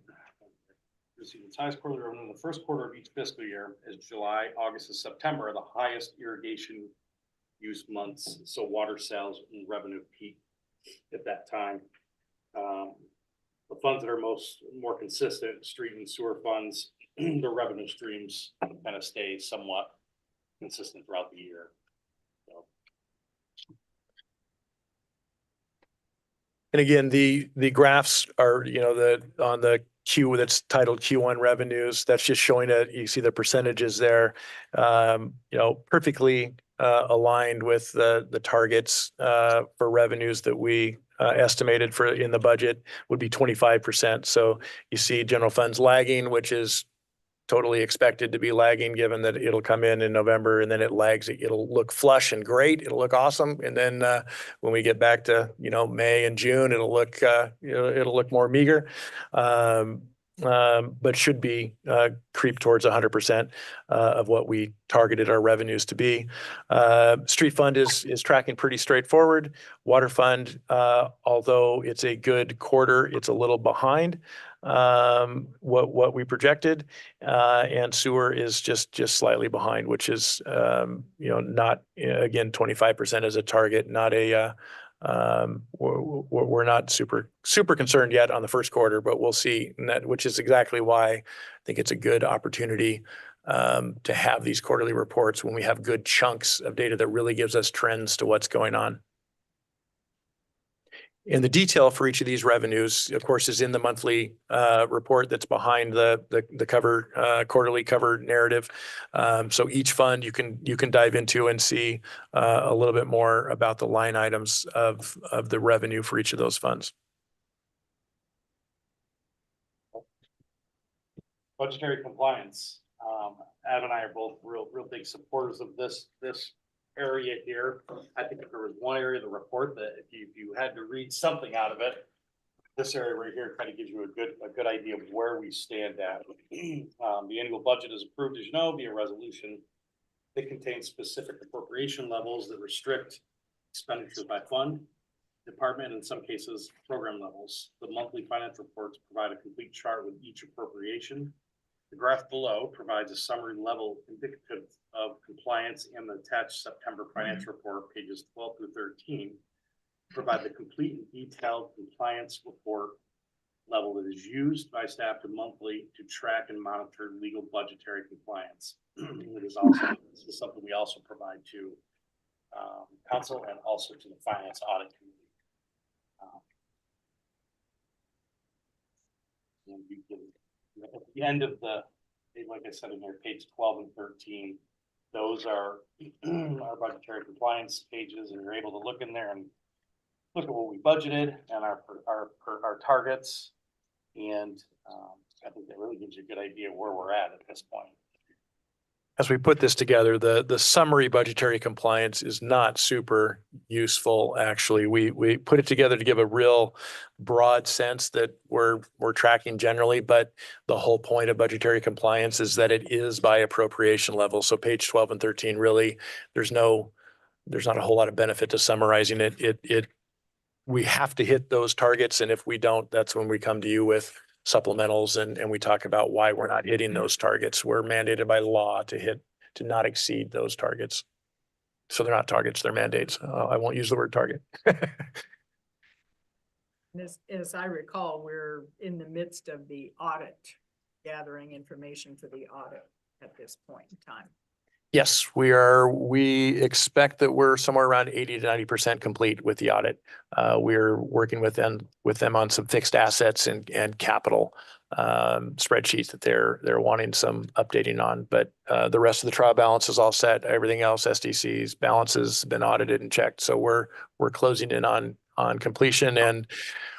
receive its highest quarterly revenue in the first quarter of each fiscal year, as July, August, and September are the highest irrigation use months. So water sales and revenue peak at that time. The funds that are more consistent, street and sewer funds, the revenue streams kind of stay somewhat consistent throughout the year. So. And again, the graphs are, on the Q that's titled Q1 revenues, that's just showing it. You see the percentages there, perfectly aligned with the targets for revenues that we estimated for in the budget would be 25%. So you see general funds lagging, which is totally expected to be lagging, given that it'll come in November and then it lags. It'll look flush and great. It'll look awesome. And then when we get back to, May and June, it'll look more meager. But should be creep towards 100% of what we targeted our revenues to be. Street fund is tracking pretty straightforward. Water fund, although it's a good quarter, it's a little behind what we projected, and sewer is just slightly behind, which is not, again, 25% as a target, not a we're not super concerned yet on the first quarter, but we'll see. And which is exactly why I think it's a good opportunity to have these quarterly reports when we have good chunks of data that really gives us trends to what's going on. And the detail for each of these revenues, of course, is in the monthly report that's behind the cover, quarterly cover narrative. So each fund you can dive into and see a little bit more about the line items of the revenue for each of those funds. Budgetary compliance. Adam and I are both real big supporters of this area here. I think if there was one area of the report that if you had to read something out of it, this area right here kind of gives you a good idea of where we stand at. The annual budget is approved, as you know, via resolution. It contains specific appropriation levels that restrict expenditures by fund. department, in some cases, program levels. The monthly financial reports provide a complete chart with each appropriation. The graph below provides a summary level indicative of compliance in the attached September financial report, pages 12 through 13. Provide the complete and detailed compliance report level that is used by staff to monthly to track and monitor legal budgetary compliance. This is something we also provide to council and also to the finance audit committee. And you can, at the end of the, like I said in here, page 12 and 13, those are our budgetary compliance pages, and you're able to look in there and look at what we budgeted and our targets. And I think that really gives you a good idea where we're at this point. As we put this together, the summary budgetary compliance is not super useful. Actually, we put it together to give a real broad sense that we're tracking generally, but the whole point of budgetary compliance is that it is by appropriation level. So page 12 and 13, really, there's not a whole lot of benefit to summarizing it. We have to hit those targets, and if we don't, that's when we come to you with supplementals and we talk about why we're not hitting those targets. We're mandated by law to not exceed those targets. So they're not targets, they're mandates. I won't use the word target. As I recall, we're in the midst of the audit, gathering information for the audit at this point in time. Yes, we are. We expect that we're somewhere around 80 to 90% complete with the audit. We're working with them on some fixed assets and capital spreadsheets that they're wanting some updating on. But the rest of the trial balance is all set. Everything else, SDC's balances have been audited and checked. So we're closing in on completion, and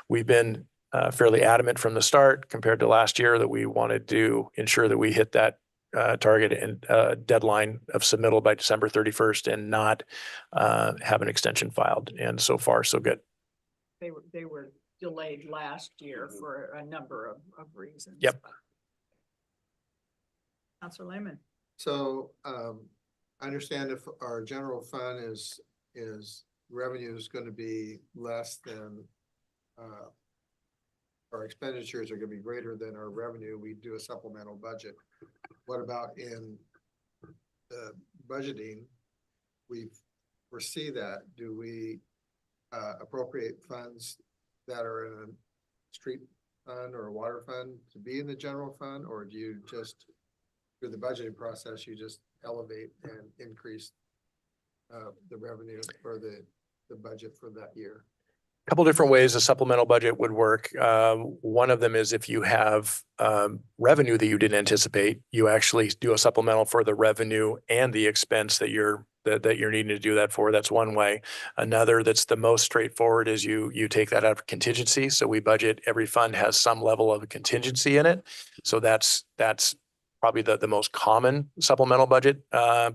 we've been fairly adamant from the start compared to last year that we wanted to ensure that we hit that target and deadline of submittal by December 31st and not have an extension filed. And so far, so good. They were delayed last year for a number of reasons. Yep. Councilor Lehman. So I understand if our general fund is revenue is going to be less than our expenditures are going to be greater than our revenue, we do a supplemental budget. What about in the budgeting? We foresee that. Do we appropriate funds that are in a street fund or a water fund to be in the general fund, or do you just, through the budgeting process, you just elevate and increase the revenue or the budget for that year? Couple different ways a supplemental budget would work. One of them is if you have revenue that you didn't anticipate, you actually do a supplemental for the revenue and the expense that you're needing to do that for. That's one way. Another that's the most straightforward is you take that out of contingency. So we budget, every fund has some level of a contingency in it. So that's probably the most common supplemental budget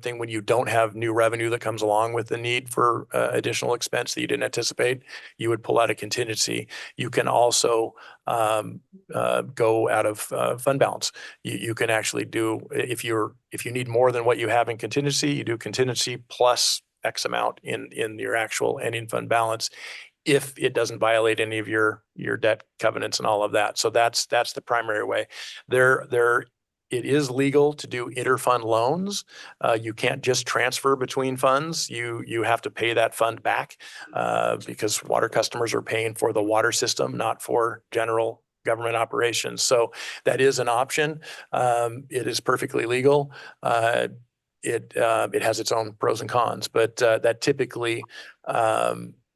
thing when you don't have new revenue that comes along with the need for additional expense that you didn't anticipate. You would pull out a contingency. You can also go out of fund balance. You can actually do, if you need more than what you have in contingency, you do contingency plus X amount in your actual ending fund balance, if it doesn't violate any of your debt covenants and all of that. So that's the primary way. It is legal to do interfund loans. You can't just transfer between funds. You have to pay that fund back because water customers are paying for the water system, not for general government operations. So that is an option. It is perfectly legal. It has its own pros and cons, but that typically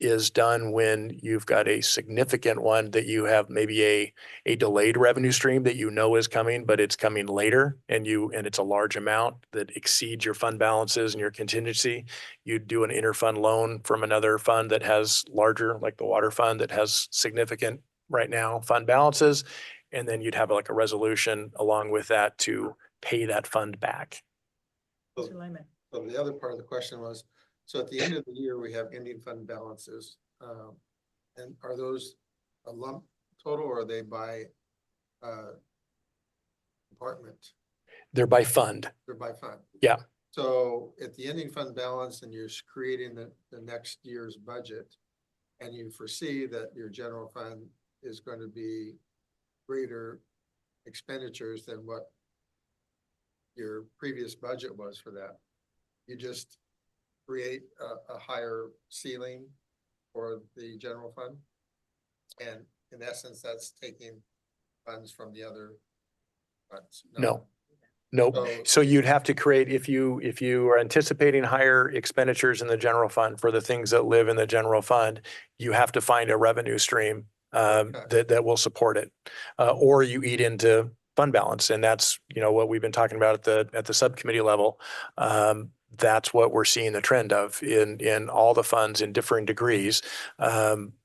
is done when you've got a significant one that you have maybe a delayed revenue stream that you know is coming, but it's coming later and it's a large amount that exceeds your fund balances and your contingency. You do an interfund loan from another fund that has larger, like the water fund that has significant right now fund balances. And then you'd have like a resolution along with that to pay that fund back. Councilor Lehman. So the other part of the question was, so at the end of the year, we have ending fund balances. And are those a lump total or are they by department? They're by fund. They're by fund. Yeah. So at the ending fund balance and you're creating the next year's budget and you foresee that your general fund is going to be greater expenditures than what your previous budget was for that, you just create a higher ceiling for the general fund. And in essence, that's taking funds from the other funds. No. Nope. So you'd have to create, if you are anticipating higher expenditures in the general fund for the things that live in the general fund, you have to find a revenue stream that will support it. Or you eat into fund balance. And that's, what we've been talking about at the subcommittee level. That's what we're seeing the trend of in all the funds in differing degrees,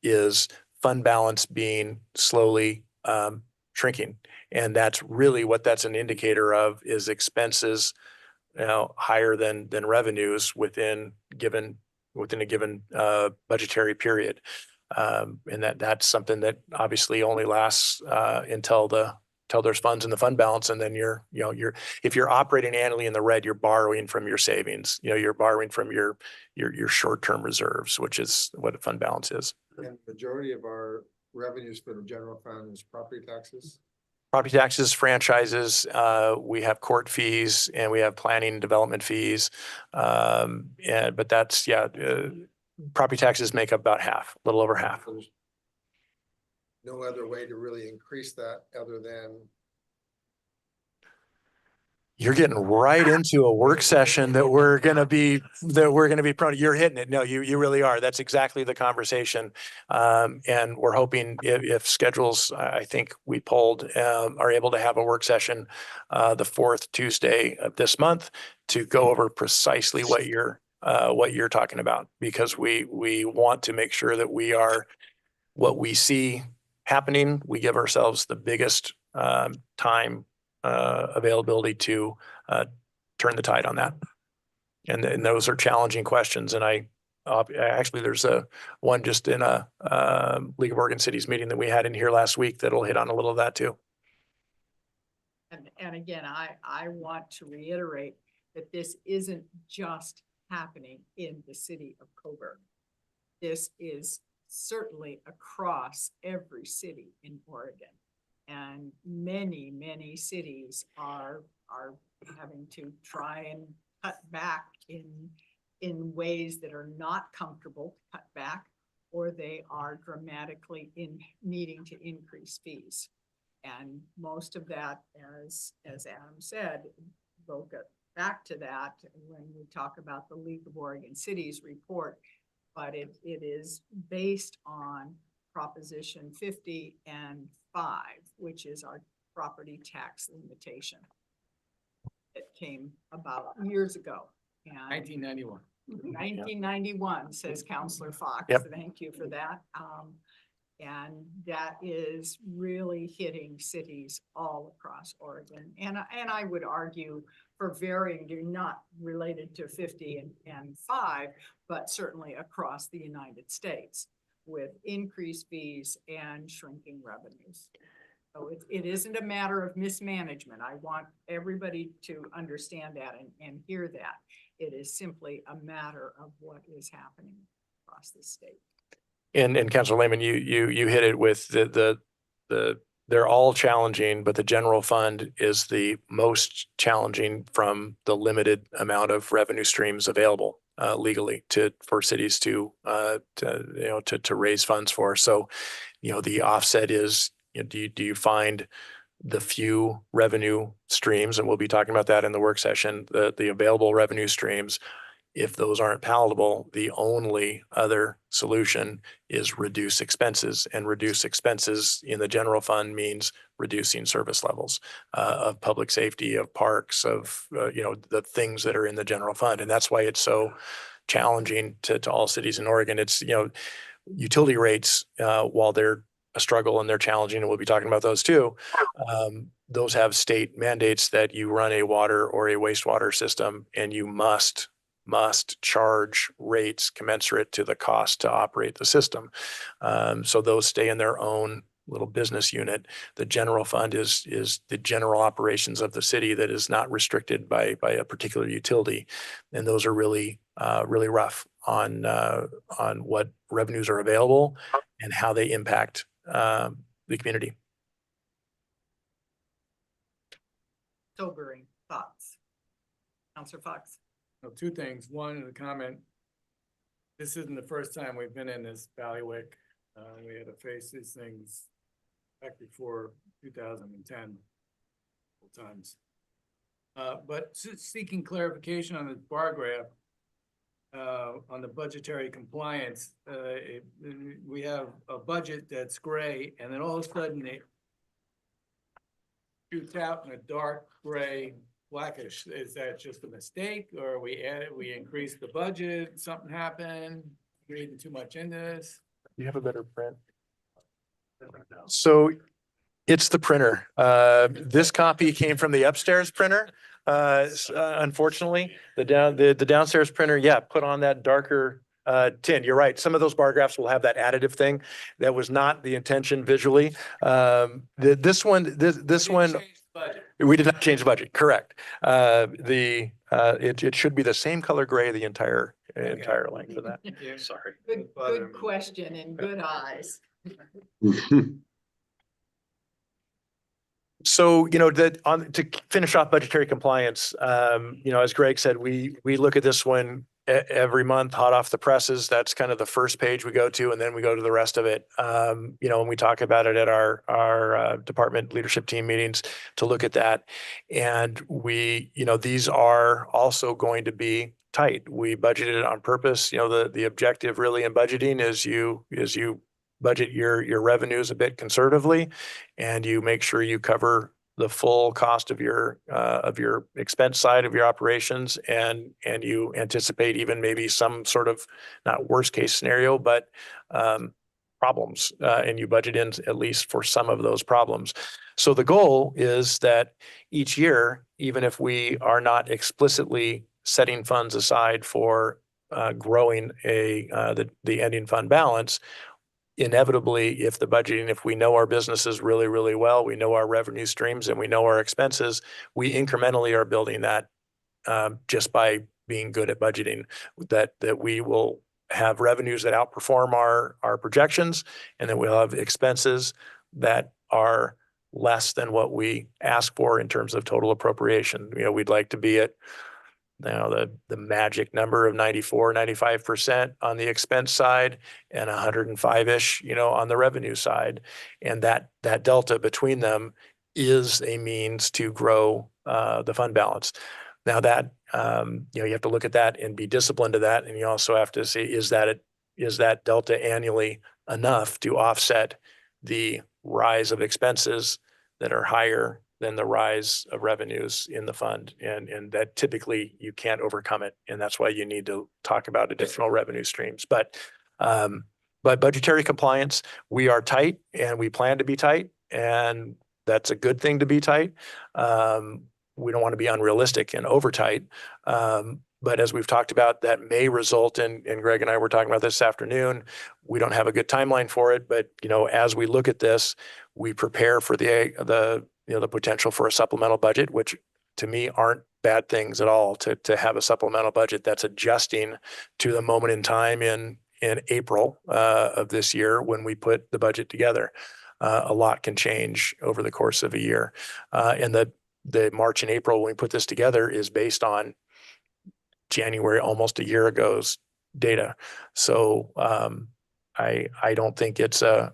is fund balance being slowly shrinking. And that's really what that's an indicator of, is expenses, higher than revenues within a given budgetary period. And that's something that obviously only lasts until there's funds in the fund balance. And then if you're operating annually in the red, you're borrowing from your savings, you're borrowing from your short-term reserves, which is what a fund balance is. And the majority of our revenues for the general fund is property taxes. Property taxes, franchises, we have court fees, and we have planning and development fees. But that's, property taxes make up about half, a little over half. There's no other way to really increase that other than. You're getting right into a work session that we're going to be proud. You're hitting it. No, you really are. That's exactly the conversation. And we're hoping if schedules, I think we polled, are able to have a work session the 4th Tuesday of this month to go over precisely what you're talking about, because we want to make sure that we are what we see happening. We give ourselves the biggest time availability to turn the tide on that. And those are challenging questions. And actually there's one just in a League of Oregon Cities meeting that we had in here last week that'll hit on a little of that too. And again, I want to reiterate that this isn't just happening in the city of Coburg. This is certainly across every city in Oregon. And many, many cities are having to try and cut back in ways that are not comfortable to cut back, or they are dramatically needing to increase fees. And most of that, as Adam said, we'll get back to that when we talk about the League of Oregon Cities report, but it is based on Proposition 50 and 5, which is our property tax limitation. It came about years ago. 1991. 1991, says Councillor Fox. Yep. Thank you for that. And that is really hitting cities all across Oregon. And I would argue for varying, not related to 50 and 5, but certainly across the United States, with increased fees and shrinking revenues. So it isn't a matter of mismanagement. I want everybody to understand that and hear that. It is simply a matter of what is happening across the state. And Councilor Lehman, you hit it with they're all challenging, but the general fund is the most challenging from the limited amount of revenue streams available legally for cities to raise funds for. So, the offset is, do you find the few revenue streams, and we'll be talking about that in the work session, the available revenue streams. If those aren't palatable, the only other solution is reduce expenses, and reduce expenses in the general fund means reducing service levels of public safety, of parks, of the things that are in the general fund. And that's why it's so challenging to all cities in Oregon. It's, utility rates, while they're a struggle and they're challenging, and we'll be talking about those too. Those have state mandates that you run a water or a wastewater system, and you must charge rates commensurate to the cost to operate the system. So those stay in their own little business unit. The general fund is the general operations of the city that is not restricted by a particular utility. And those are really really rough on what revenues are available and how they impact the community. Sobering thoughts. Counselor Fox. Well, two things. One, the comment. This isn't the first time we've been in this bailiwick. We had to face these things back before 2010 times. But seeking clarification on the bar graph, on the budgetary compliance, we have a budget that's gray, and then all of a sudden it shoots out in a dark gray, blackish. Is that just a mistake, or we increased the budget, something happened, reading too much into this? You have a better print. So it's the printer. This copy came from the upstairs printer. Unfortunately, the downstairs printer, yeah, put on that darker tint. You're right. Some of those bar graphs will have that additive thing. That was not the intention visually. This one, we did not change the budget. Correct. It should be the same color gray the entire length of that. Sorry. Good question and good eyes. So, to finish off budgetary compliance, as Greg said, we look at this one every month, hot off the presses. That's kind of the first page we go to, and then we go to the rest of it. And we talk about it at our department leadership team meetings to look at that. And these are also going to be tight. We budgeted it on purpose. The objective really in budgeting is you budget your revenues a bit conservatively, and you make sure you cover the full cost of your expense side of your operations, and you anticipate even maybe some sort of, not worst case scenario, but problems, and you budget in at least for some of those problems. So the goal is that each year, even if we are not explicitly setting funds aside for growing the ending fund balance, inevitably, if we know our businesses really, really well, we know our revenue streams and we know our expenses, we incrementally are building that just by being good at budgeting, that we will have revenues that outperform our projections, and then we'll have expenses that are less than what we ask for in terms of total appropriation. We'd like to be at the magic number of 95% on the expense side and 105-ish, on the revenue side. And that delta between them is a means to grow the fund balance. Now that, you have to look at that and be disciplined to that. And you also have to see, is that delta annually enough to offset the rise of expenses that are higher than the rise of revenues in the fund, and that typically you can't overcome it, and that's why you need to talk about additional revenue streams. But budgetary compliance, we are tight, and we plan to be tight, and that's a good thing to be tight. We don't want to be unrealistic and over tight. But as we've talked about, that may result in, and Greg and I were talking about this afternoon, we don't have a good timeline for it, but as we look at this, we prepare for the potential for a supplemental budget, which to me aren't bad things at all, to have a supplemental budget that's adjusting to the moment in time in April of this year when we put the budget together. A lot can change over the course of a year. And the March and April when we put this together is based on January, almost a year ago's data. So I don't think it's a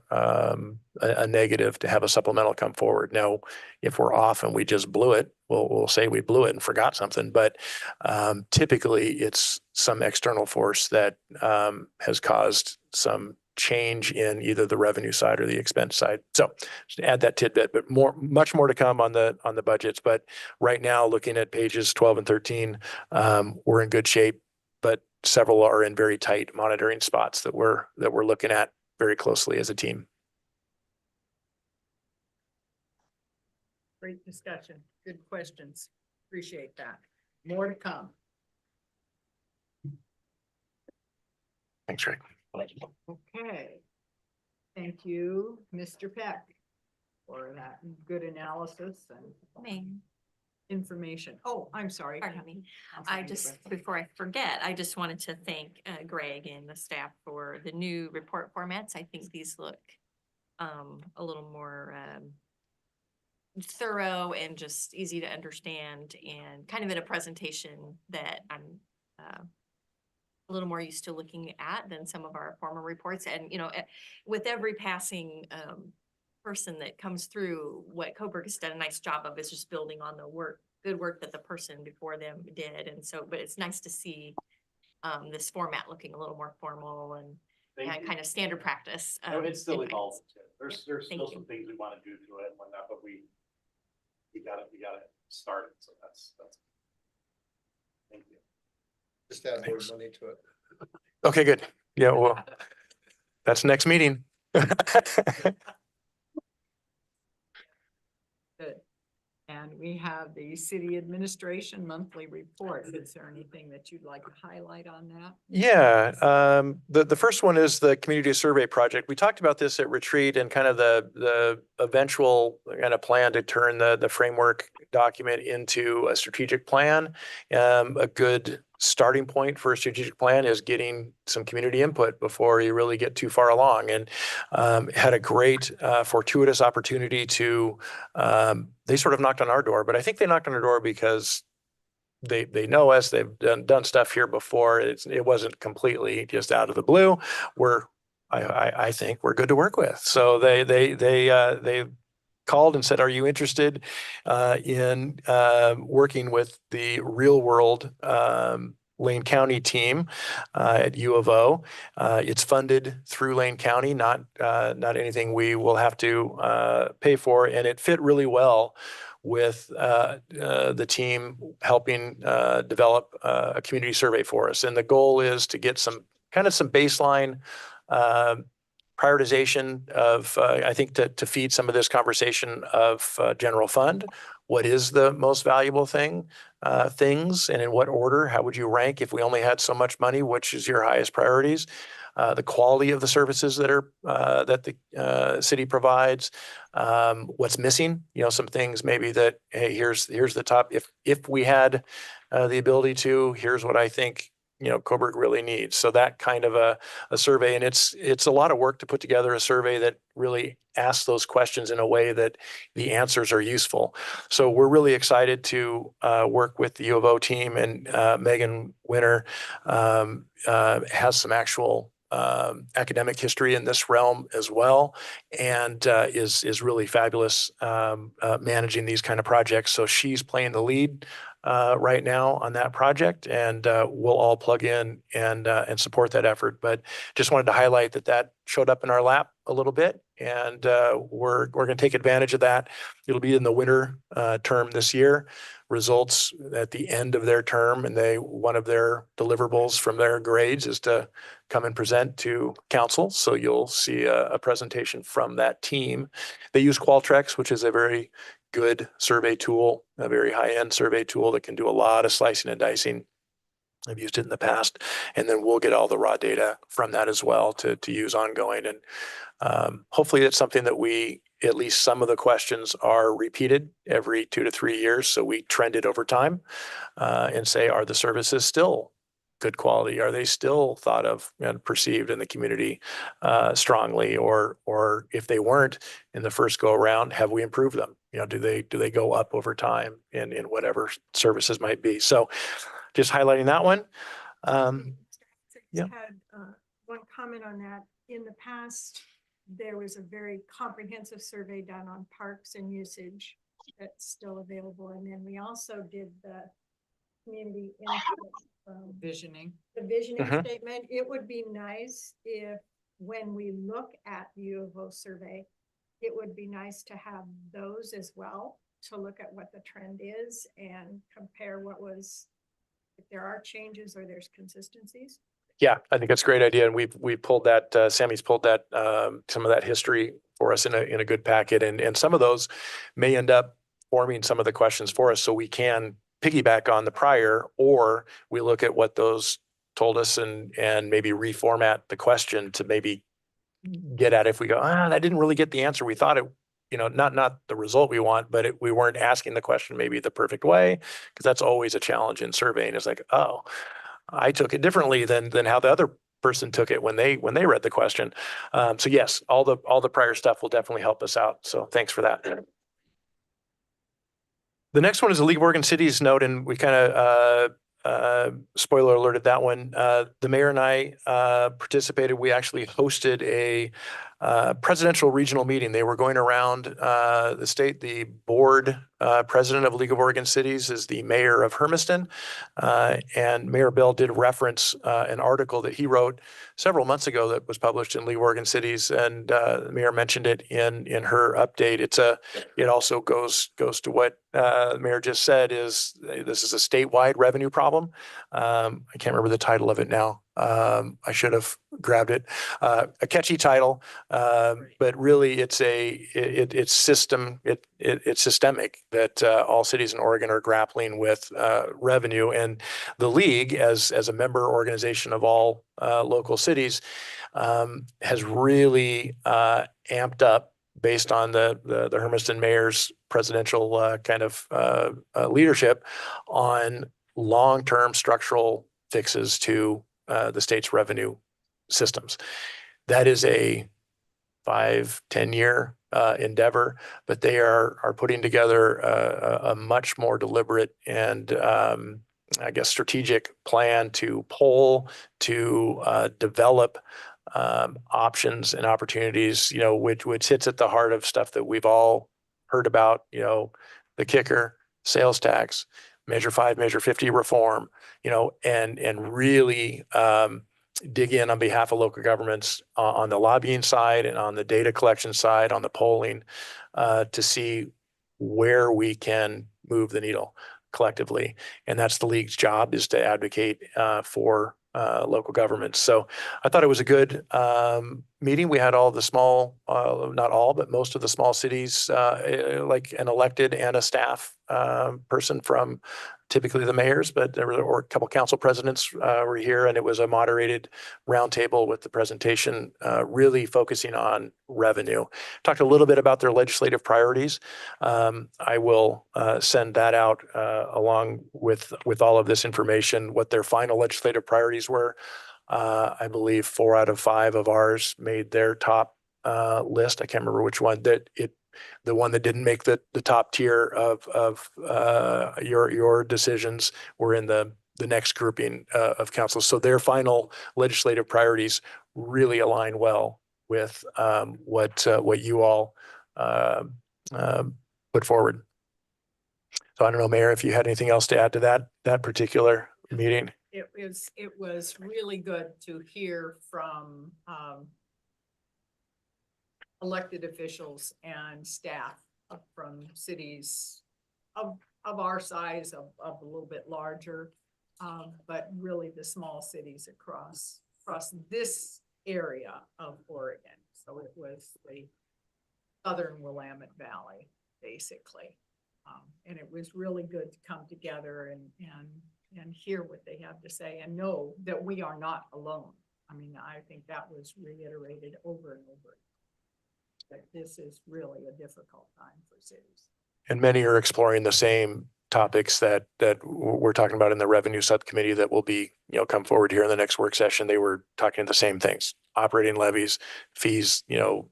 negative to have a supplemental come forward. Now, if we're off and we just blew it, we'll say we blew it and forgot something. But typically, it's some external force that has caused some change in either the revenue side or the expense side. So just add that tidbit, but much more to come on the budgets. But right now, looking at pages 12 and 13, we're in good shape, but several are in very tight monitoring spots that we're looking at very closely as a team. Great discussion. Good questions. Appreciate that. More to come. Thanks, Greg. Okay. Thank you, Mr. Peck, for that good analysis and information. Oh, I'm sorry. Pardon me. Councilmember I just, Brett. before I forget, I just wanted to thank Greg and the staff for the new report formats. I think these look a little more thorough and just easy to understand and kind of in a presentation that I'm a little more used to looking at than some of our former reports. And, you know, with every passing person that comes through, what Coburg has done a nice job of is just building on the good work that the person before them did. And so, but it's nice to see this format looking a little more formal and kind of standard practice. Oh, it's still in finance. evolving. There's thank still you. some things we want to do to it and whatnot, but we got it started, so that's. Thank you. Just add more Thanks. money to it. Okay, good. Yeah, well, that's next meeting. Good. And we have the city administration monthly report. Is there anything that you'd like to highlight on that? Yeah, the first one is the community survey project. We talked about this at retreat and kind of the eventual kind of plan to turn the framework document into a strategic plan. A good starting point for a strategic plan is getting some community input before you really get too far along. And had a great fortuitous opportunity to, they sort of knocked on our door, but I think they knocked on our door because they know us, they've done stuff here before. It wasn't completely just out of the blue. I think we're good to work with. So they called and said, "Are you interested in working with the real world Lane County team at U of O?" It's funded through Lane County, not anything we will have to pay for, and it fit really well with the team helping develop a community survey for us. And the goal is to get some baseline prioritization of, I think to feed some of this conversation of general fund. What is the most valuable things and in what order? How would you rank if we only had so much money? Which is your highest priorities? The quality of the services that are that the city provides, what's missing, some things maybe that, hey, here's the top. If we had the ability to, here's what I think Coburg really needs. So that kind of a survey, and it's a lot of work to put together a survey that really asks those questions in a way that the answers are useful. So we're really excited to work with the U of O team, and Megan Winter has some actual academic history in this realm as well, and is really fabulous managing these kind of projects. So she's playing the lead right now on that project, and we'll all plug in and support that effort. But just wanted to highlight that showed up in our lap a little bit, and we're going to take advantage of that. It'll be in the winter term this year. Results at the end of their term, and one of their deliverables from their grades is to come and present to council. So you'll see a presentation from that team. They use Qualtrics, which is a very good survey tool, a very high-end survey tool that can do a lot of slicing and dicing. I've used it in the past, and then we'll get all the raw data from that as well to use ongoing. And hopefully it's something that at least some of the questions are repeated every 2 to 3 years. So we trend it over time and say, are the services still good quality? Are they still thought of and perceived in the community strongly? Or if they weren't in the first go around, have we improved them? Do they go up over time in whatever services might be? So just highlighting that one. Yeah. Had one comment on that. In the past, there was a very comprehensive survey done on parks and usage that's still available. And then we also did the community input, Visioning. the visioning Mhm. statement. It would be nice if, when we look at the U of O survey, it would be nice to have those as well, to look at what the trend is and compare if there are changes or there's consistencies. Yeah, I think that's a great idea. And we've pulled that, Sammy's pulled that, some of that history for us in a good packet. And some of those may end up forming some of the questions for us, so we can piggyback on the prior, or we look at what those told us and maybe reformat the question to maybe get at if we go, that didn't really get the answer we thought not the result we want, but we weren't asking the question maybe the perfect way, because that's always a challenge in surveying. It's like, oh, I took it differently than how the other person took it when they read the question. So yes, all the prior stuff will definitely help us out. So thanks for that. The next one is the League of Oregon Cities note, and we kind of spoiler alerted that one. The mayor and I participated. We actually hosted a presidential regional meeting. They were going around the state. The board president of League of Oregon Cities is the mayor of Hermiston, and Mayor Bell did reference an article that he wrote several months ago that was published in League of Oregon Cities, and the mayor mentioned it in her update. It also goes to what the mayor just said, is this is a statewide revenue problem. I can't remember the title of it now. I should have grabbed it. A catchy title, but really it's systemic that all cities in Oregon are grappling with revenue, and the league, as a member organization of all local cities, has really amped up, based on the Hermiston mayor's presidential kind of leadership, on long-term structural fixes to the state's revenue systems. That is a 5-10 year endeavor, but they are putting together a much more deliberate and I guess strategic plan to poll, to develop options and opportunities, which hits at the heart of stuff that we've all heard about, the kicker, sales tax, Measure 5, Measure 50 reform, and really dig in on behalf of local governments on the lobbying side and on the data collection side, on the polling, to see where we can move the needle collectively. And that's the league's job, is to advocate for local governments. So I thought it was a good meeting. We had all the small, not all, but most of the small cities, like an elected and a staff person from typically the mayors, but there were a couple council presidents were here, and it was a moderated roundtable with the presentation really focusing on revenue. Talked a little bit about their legislative priorities. I will send that out along with all of this information, what their final legislative priorities were. I believe 4 out of 5 of ours made their top list. I can't remember which one. The one that didn't make the top tier of your decisions were in the next grouping of councils. So their final legislative priorities really align well with what you all put forward. So I don't know, Mayor, if you had anything else to add to that particular meeting. It was really good to hear from elected officials and staff from cities of our size, of a little bit larger, but really the small cities across this area of Oregon. So it was the southern Willamette Valley, basically. And it was really good to come together and hear what they have to say, and know that we are not alone. I mean, I think that was reiterated over and over, that this is really a difficult time for cities. And many are exploring the same topics that we're talking about in the revenue subcommittee that will be, come forward here in the next work session. They were talking the same things: operating levies, fees,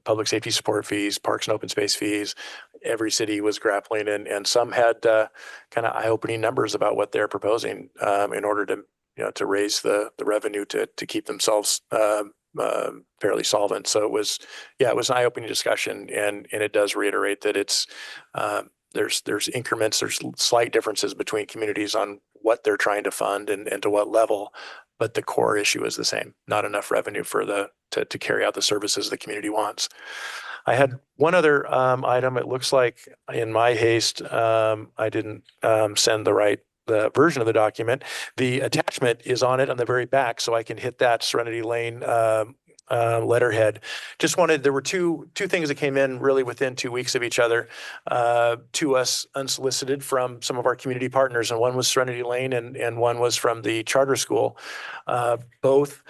public safety support fees, parks and open space fees. Every city was grappling, and some had kind of eye-opening numbers about what they're proposing in order to raise the revenue to keep themselves fairly solvent. So it was an eye-opening discussion, and it does reiterate that it's there's increments, there's slight differences between communities on what they're trying to fund and to what level, but the core issue is the same: not enough revenue for to carry out the services the community wants. I had one other item. It looks like in my haste, I didn't send the version of the document. The attachment is on it on the very back, so I can hit that Serenity Lane letterhead. There were two things that came in really within 2 weeks of each other to us unsolicited from some of our community partners, and one was Serenity Lane and one was from the charter school. Both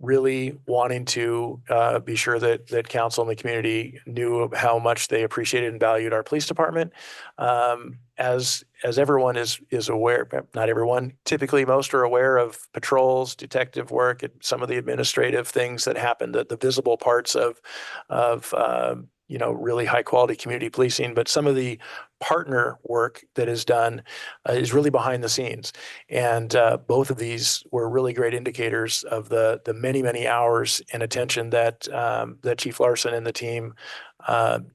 really wanting to be sure that council and the community knew of how much they appreciated and valued our police department. As everyone is aware, not everyone, typically most are aware of patrols, detective work, and some of the administrative things that happen, the visible parts of really high quality community policing. But some of the partner work that is done is really behind the scenes. And both of these were really great indicators of the many hours and attention that that Chief Larson and the team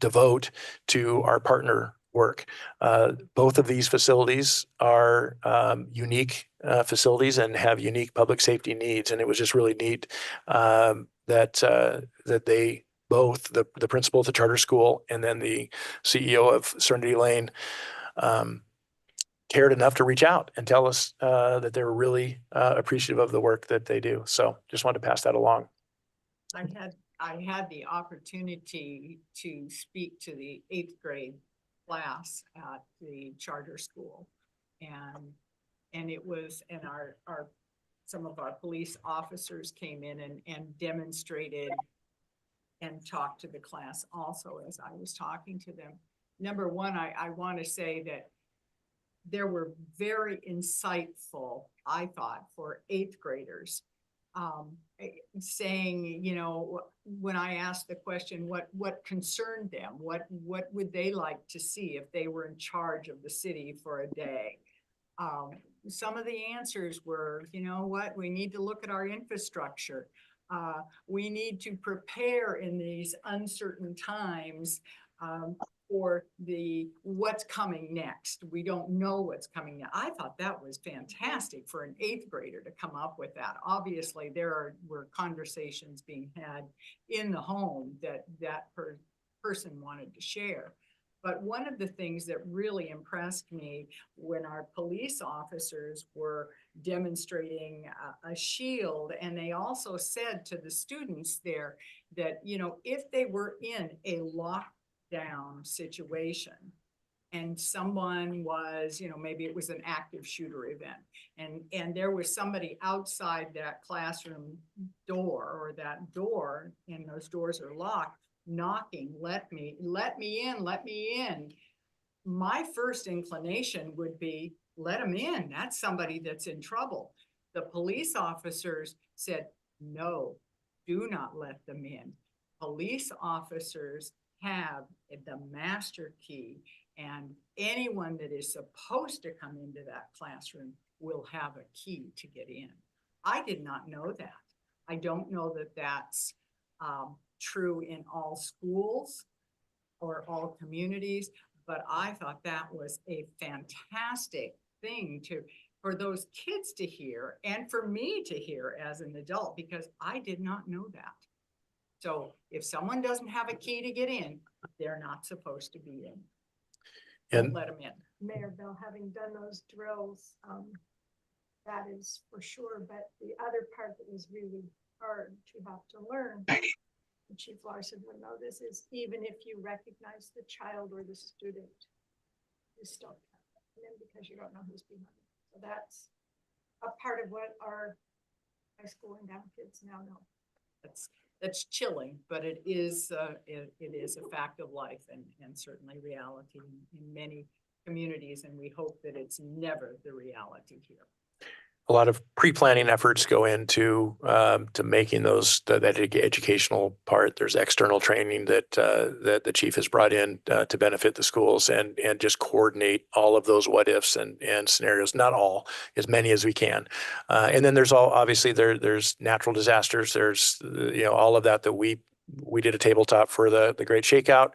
devote to our partner work. Both of these facilities are unique facilities and have unique public safety needs. And it was just really neat that they both, the principal of the charter school and then the CEO of Serenity Lane, cared enough to reach out and tell us that they were really appreciative of the work that they do. So just wanted to pass that along. I had the opportunity to speak to the 8th grade class at the charter school. And it was, and some of our police officers came in and demonstrated and talked to the class also as I was talking to them. Number one, I want to say that there were very insightful, I thought, for 8th graders, saying, when I asked the question, what concerned them, what would they like to see if they were in charge of the city for a day? Some of the answers were, we need to look at our infrastructure. We need to prepare in these uncertain times for what's coming next. We don't know what's coming next. I thought that was fantastic for an 8th grader to come up with that. Obviously, were conversations being had in the home that person wanted to share. But one of the things that really impressed me when our police officers were demonstrating a shield, and they also said to the students there that, if they were in a lockdown situation and someone was, maybe it was an active shooter event, and there was somebody outside that classroom door or that door, and those doors are locked, knocking, let me in. My first inclination would be, let them in. That's somebody that's in trouble. The police officers said, no, do not let them in. Police officers have the master key, and anyone that is supposed to come into that classroom will have a key to get in. I did not know that. I don't know that that's true in all schools or all communities, but I thought that was a fantastic thing for those kids to hear and for me to hear as an adult, because I did not know that. So if someone doesn't have a key to get in, they're not supposed to be in. Don't let them in. Mayor Bell, having done those drills, that is for sure. But the other part that was really hard to have to learn, and Chief Larson would know this, is even if you recognize the child or the student, you still can't let them in because you don't know who's behind it. So that's a part of what our high school and down kids now know. That's chilling, but it is a fact of life and certainly reality in many communities, and we hope that it's never the reality here. A lot of pre-planning efforts go into to making that educational part. There's external training that the chief has brought in to benefit the schools and just coordinate all of those what ifs and scenarios. Not all, as many as we can. And then there's obviously there's natural disasters. There's all of that we did a tabletop for the Great Shakeout.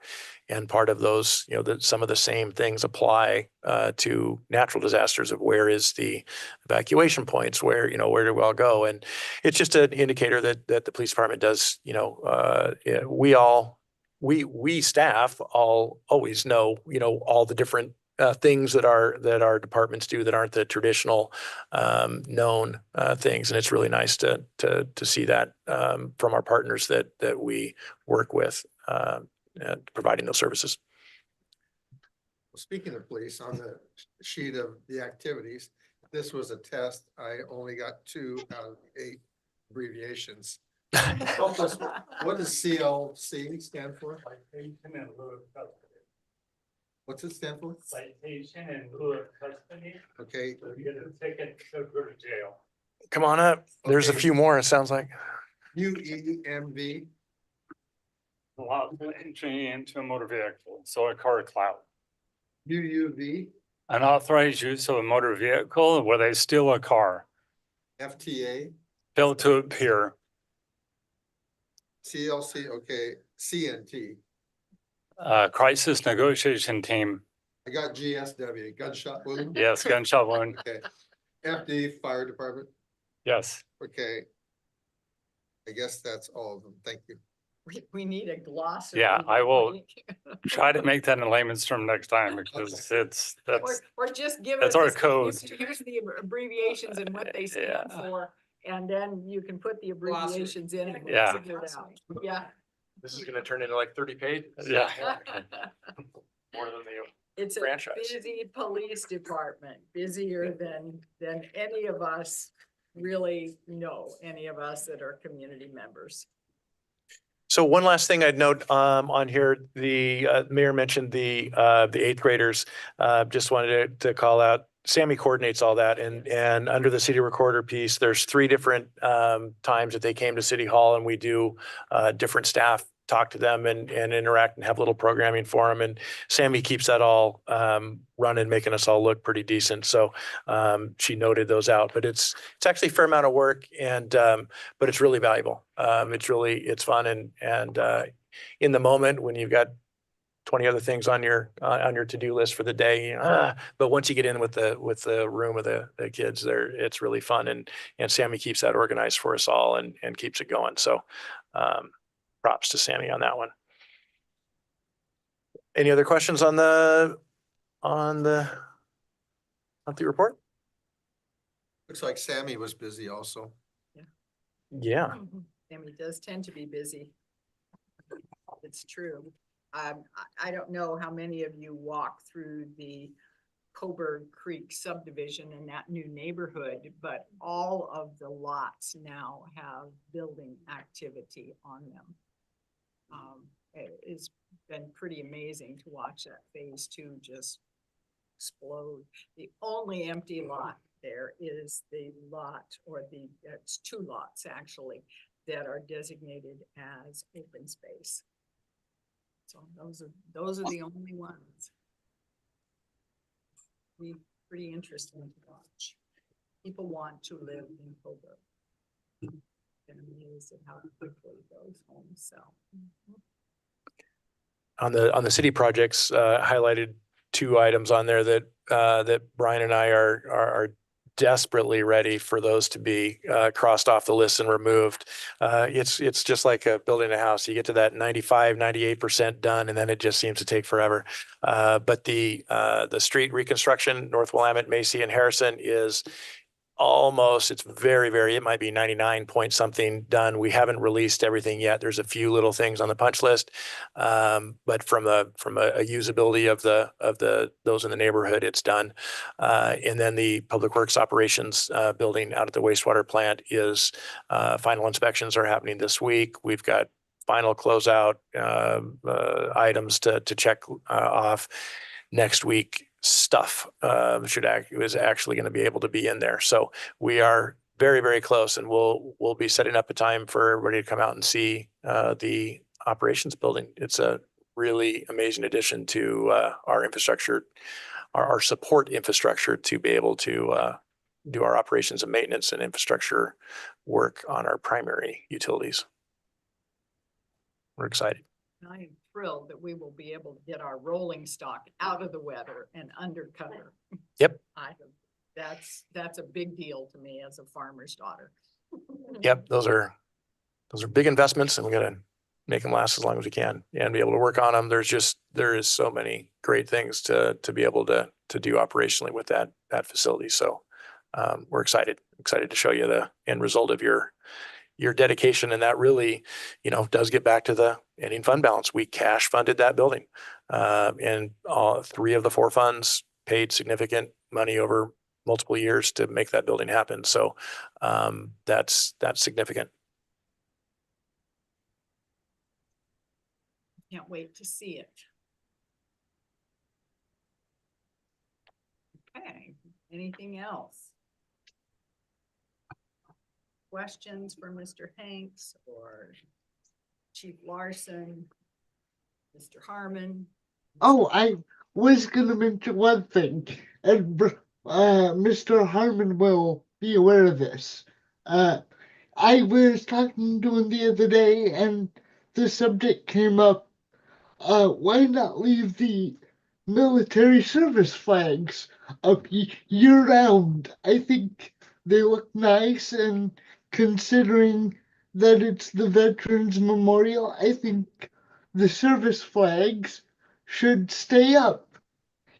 And part of those, some of the same things apply to natural disasters of where is the evacuation points, where do we all go? And it's just an indicator that the police department does, we staff all always know, all the different things that our departments do that aren't the traditional known things. And it's really nice to see that from our partners that we work with. Providing those services. Well, speaking of police, on the sheet of the activities, this was a test. I only got 2 out of 8 abbreviations. Help us, what does CLC stand for? What's it stand for? Citation and lieu of custody. Okay, So you get a ticket, so go to jail. Come on up. There's a Okay. few more, it sounds like. UEMV, Lawful entry into a motor vehicle, so a car cloud. UUV, Unauthorized use of a motor vehicle where they steal a car, FTA, fail to appear, CLC, okay, CNT. Crisis negotiation team, I got GSW, gunshot wound. yes, gunshot wound, Okay. FD, fire department, yes. okay. I guess that's all of them, thank you. We need a glossary. Yeah, I will don't we? try to make that in layman's term next time because that's, Or just give that's us. our this- code. Here's the abbreviations and what they stand Yeah. for, and then you can put the abbreviations in. and we'll Yeah. figure it out. Yeah. This is gonna turn into like 30 pages. yeah. More than the It's a franchise. busy police department, busier than any of us really know, any of us that are community members. So one last thing I'd note on here, the mayor mentioned the eighth graders. Just wanted to call out, Sammy coordinates all that, and under the city recorder piece, there's 3 different times that they came to City Hall, and we do different staff talk to them and interact and have little programming for them. And Sammy keeps that all running, making us all look pretty decent. So she noted those out, but it's actually a fair amount of work, and but it's really valuable. It's fun, and in the moment when you've got 20 other things on your to-do list for the day, you know, but once you get in with the room of the kids there, it's really fun, and Sammy keeps that organized for us all and keeps it going. So props to Sammy on that one. Any other questions on the monthly report? Looks like Sammy was busy also. Yeah. Sammy does tend to be busy. It's true. I don't know how many of you walk through the Coburg Creek subdivision in that new neighborhood, but all of the lots now have building activity on them. It's been pretty amazing to watch that phase 2 just explode. The only empty lot there is the lot, or it's 2 lots actually, that are designated as open space. So those are the only ones. Pretty interesting to watch. People want to live in Coburg. And amazed at how quickly those homes sell. On the city projects, highlighted 2 items on there that Brian and I are desperately ready for those to be crossed off the list and removed. It's just like building a house. You get to that 95, 98% done, and then it just seems to take forever. But the street reconstruction, North Willamette, Macy, and Harrison is almost, it's very, it might be 99 point something done. We haven't released everything yet. There's a few little things on the punch list. But from a usability of those in the neighborhood, it's done. And then the Public Works Operations building out at the wastewater plant is final inspections are happening this week. We've got final closeout items to check off next week. Stuff is actually going to be able to be in there. So we are very close, and we'll be setting up a time for everybody to come out and see the operations building. It's a really amazing addition to our infrastructure, our support infrastructure, to be able to do our operations and maintenance and infrastructure work on our primary utilities. We're excited. I am thrilled that we will be able to get our rolling stock out of the weather and under cover. Yep. That's a big deal to me as a farmer's daughter. Yep, those are big investments, and we gotta make them last as long as we can and be able to work on them. There is so many great things to be able to do operationally with that facility. So we're excited to show you the end result of your dedication. And that really, does get back to the ending fund balance. We cash funded that building. And all 3 of the 4 funds paid significant money over multiple years to make that building happen. So that's significant. Can't wait to see it. Okay, anything else? Questions for Mr. Hanks or Chief Larson, Mr. Harmon? Oh, I was gonna mention one thing, and Mr. Harmon will be aware of this. I was talking to him the other day, and the subject came up. Why not leave the military service flags up year round? I think they look nice, and considering that it's the Veterans Memorial, I think the service flags should stay up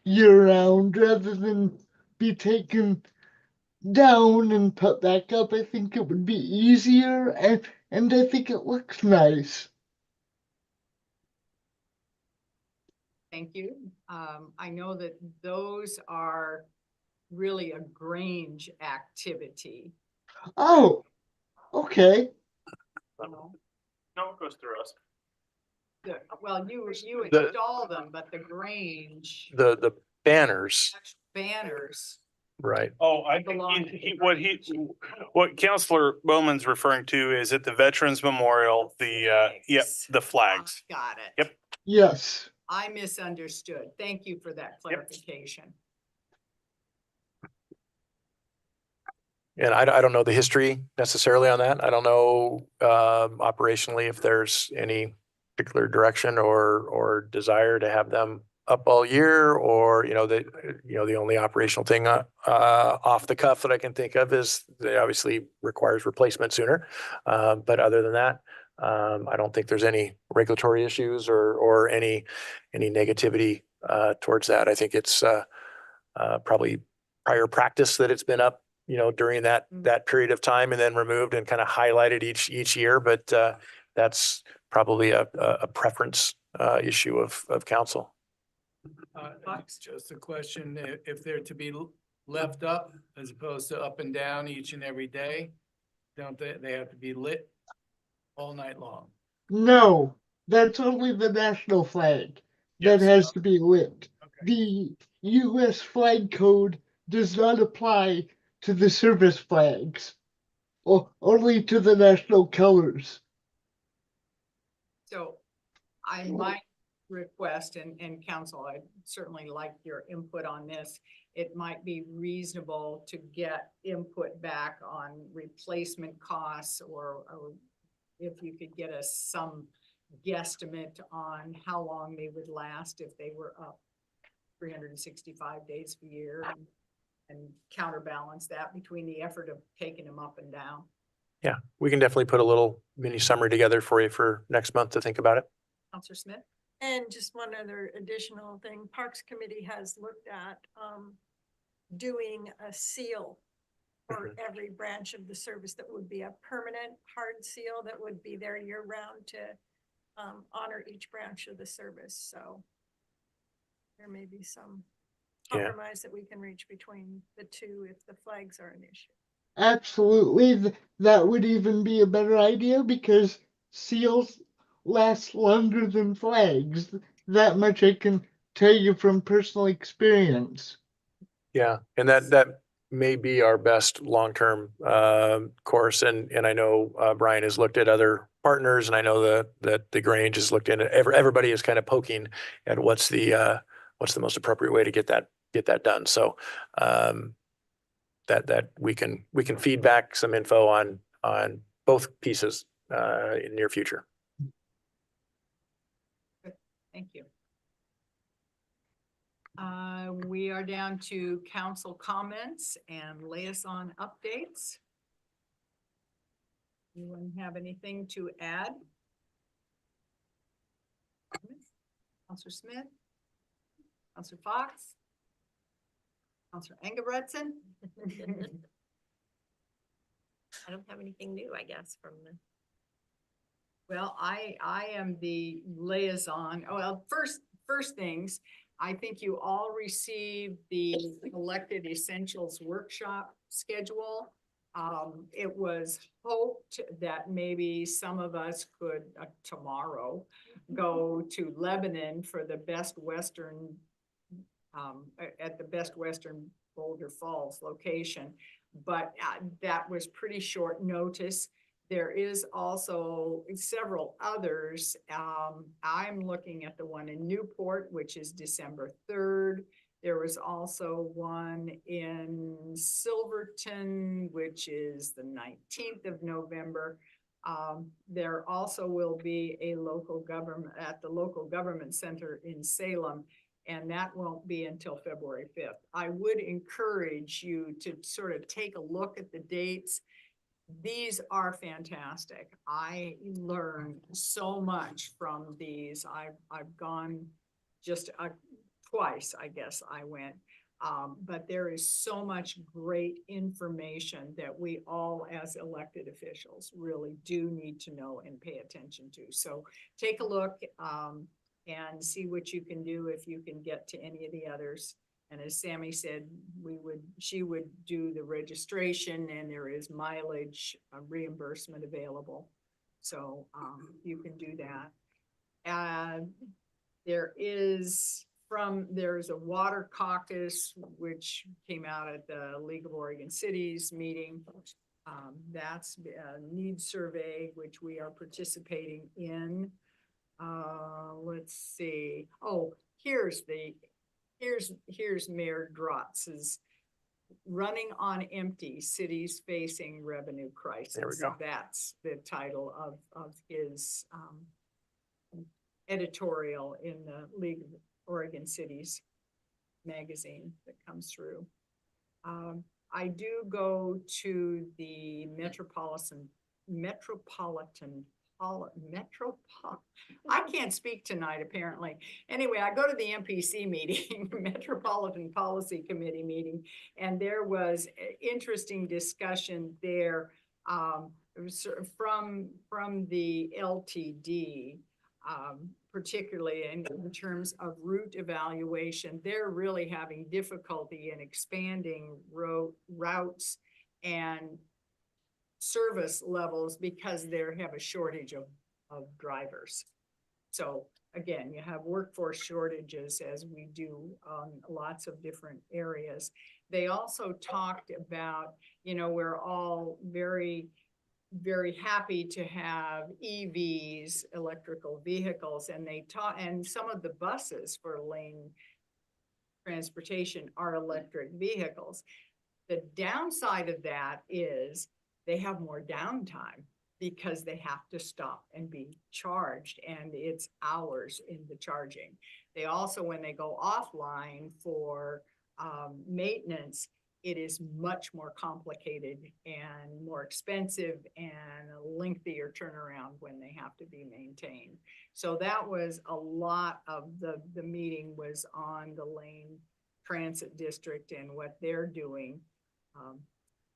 year round rather than be taken down and put back up. I think it would be easier, and I think it looks nice. Thank you. I know that those are really a Grange activity. Oh, okay. No, No, it goes through us. well, you The- install them, but the Grange The banners, banners. right? Oh, I think Belong to the what Counselor Bowman's referring to is at the Veterans Memorial, the flags. Got it. Yep. Yes. I misunderstood. Thank you for that clarification. And I don't know the history necessarily on that. I don't know operationally if there's any particular direction or desire to have them up all year, or the only operational thing off the cuff that I can think of is they obviously requires replacement sooner. But other than that, I don't think there's any regulatory issues or any negativity towards that. I think it's probably prior practice that it's been up, during that period of time and then removed and kind of highlighted each year. But that's probably a preference issue of council. It's just a question, if they're to be left up as opposed to up and down each and every day, don't they have to be lit all night long? No, that's only the national flag that Yes. has to be lit. Okay. The U.S. flag code does not apply to the service flags, or only to the national colors. So I might request, and council, I'd certainly like your input on this. It might be reasonable to get input back on replacement costs, or if you could get us some guesstimate on how long they would last if they were up 365 days a year, and counterbalance that between the effort of taking them up and down. Yeah, we can definitely put a little mini summary together for you for next month to think about it. Counselor Smith? And just one other additional thing, Parks Committee has looked at doing a seal for every branch of the service that would be a permanent hard seal that would be there year round to honor each branch of the service. So there may be some compromise that we can reach between the two if the flags are an issue. Absolutely, that would even be a better idea because seals last longer than flags. That much I can tell you from personal experience. Yeah, and that may be our best long-term course. And I know Brian has looked at other partners, and I know that the Grange has looked into everybody is kind of poking at what's the most appropriate way to get that done. So that we can feed back some info on both pieces in near future. Thank you. We are down to council comments and liaison updates. Anyone have anything to add? Counselor Smith? Counselor Fox? Counselor Engebretson? I don't have anything new, I guess, from the. Well, I am the liaison. Oh, well, first things, I think you all received the elected essentials workshop schedule. It was hoped that maybe some of us could tomorrow go to Lebanon for the Best Western at the Best Western Boulder Falls location, but that was pretty short notice. There is also several others. I'm looking at the one in Newport, which is December 3rd. There was also one in Silverton, which is the 19th of November. There also will be a local government at the local government center in Salem, and that won't be until February 5th. I would encourage you to sort of take a look at the dates. These are fantastic. I learned so much from these. I've gone just twice, I guess I went. But there is so much great information that we all as elected officials really do need to know and pay attention to. So take a look and see what you can do if you can get to any of the others. And as Sammy said, she would do the registration, and there is mileage reimbursement available. So you can do that. There's a water caucus, which came out at the League of Oregon Cities meeting. That's a needs survey, which we are participating in. Let's see. Oh, here's Mayor Drotz's Running on Empty, Cities Facing Revenue Crisis. There we go. That's the title of his editorial in the League of Oregon Cities magazine that comes through. I do go to the I can't speak tonight, apparently. Anyway, I go to the MPC meeting, Metropolitan Policy Committee meeting, and there was interesting discussion there from the LTD, particularly in terms of route evaluation. They're really having difficulty in expanding routes and service levels because they have a shortage of drivers. So again, you have workforce shortages, as we do on lots of different areas. They also talked about, we're all very, very happy to have EVs, electrical vehicles, and some of the buses for lane transportation are electric vehicles. The downside of that is they have more downtime because they have to stop and be charged, and it's hours in the charging. They also, when they go offline for maintenance, it is much more complicated and more expensive and a lengthier turnaround when they have to be maintained. So that was a lot of the meeting was on the Lane Transit District and what they're doing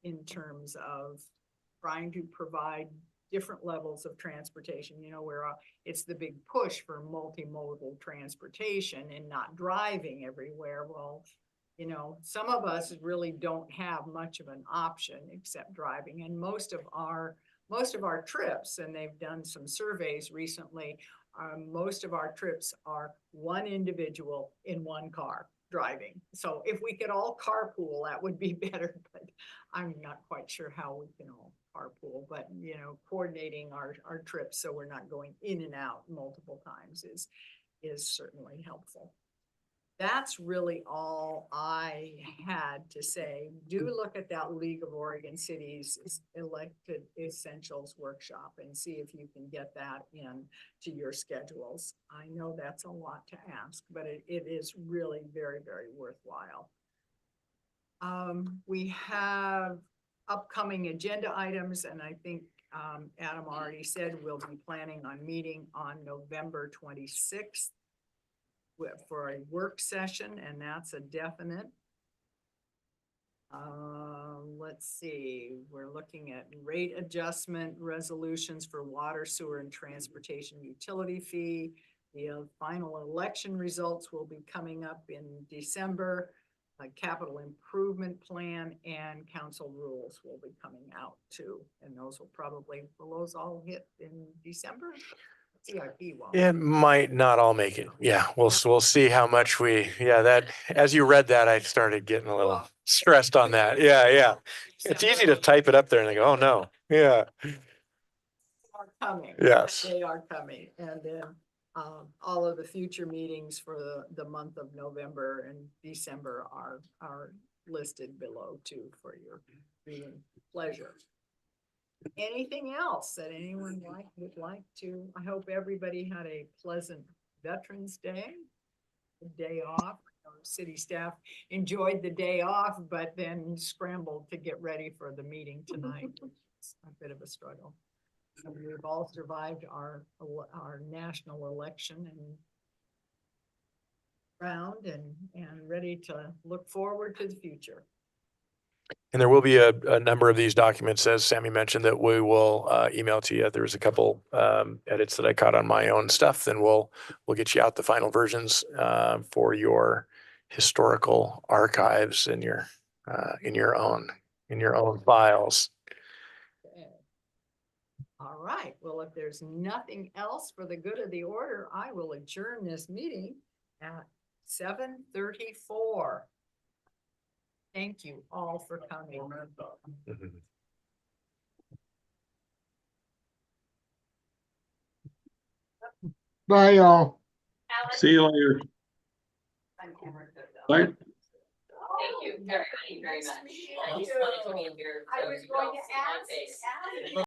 in terms of trying to provide different levels of transportation, where it's the big push for multimodal transportation and not driving everywhere. Well, some of us really don't have much of an option except driving. And most of our trips, and they've done some surveys recently, most of our trips are one individual in one car driving. So if we could all carpool, that would be better, but I'm not quite sure how we can all carpool, but coordinating our trips so we're not going in and out multiple times is certainly helpful. That's really all I had to say. Do look at that League of Oregon Cities Elected Essentials workshop and see if you can get that in to your schedules. I know that's a lot to ask, but it is really very, very worthwhile. We have upcoming agenda items, and I think Adam already said we'll be planning on meeting on November 26th. For a work session, and that's a definite. Let's see, we're looking at rate adjustment resolutions for water, sewer, and transportation utility fee. The final election results will be coming up in December. A capital improvement plan and council rules will be coming out too. And those will those all hit in December? CIP won't. It might not all make it. Yeah, we'll see how much as you read that, I started getting a little stressed on that. Yeah. It's easy to type it up there and they go, oh, no. Yeah. Are coming. Yes. They are coming. And then all of the future meetings for the month of November and December are listed below too for your reading pleasure. Anything else that anyone would like to? I hope everybody had a pleasant Veterans Day, a day off. City staff enjoyed the day off, but then scrambled to get ready for the meeting tonight. It's a bit of a struggle. And we've all survived our national election and round and ready to look forward to the future. And there will be a number of these documents, as Sammy mentioned, that we will email to you. There's a couple edits that I caught on my own stuff. Then we'll get you out the final versions for your historical archives in your own files. Okay. All right. Well, if there's nothing else for the good of the order, I will adjourn this meeting at 7:34. Thank you all for coming. Bye, y'all. See you later. Bye. Thank you very much. I was going to ask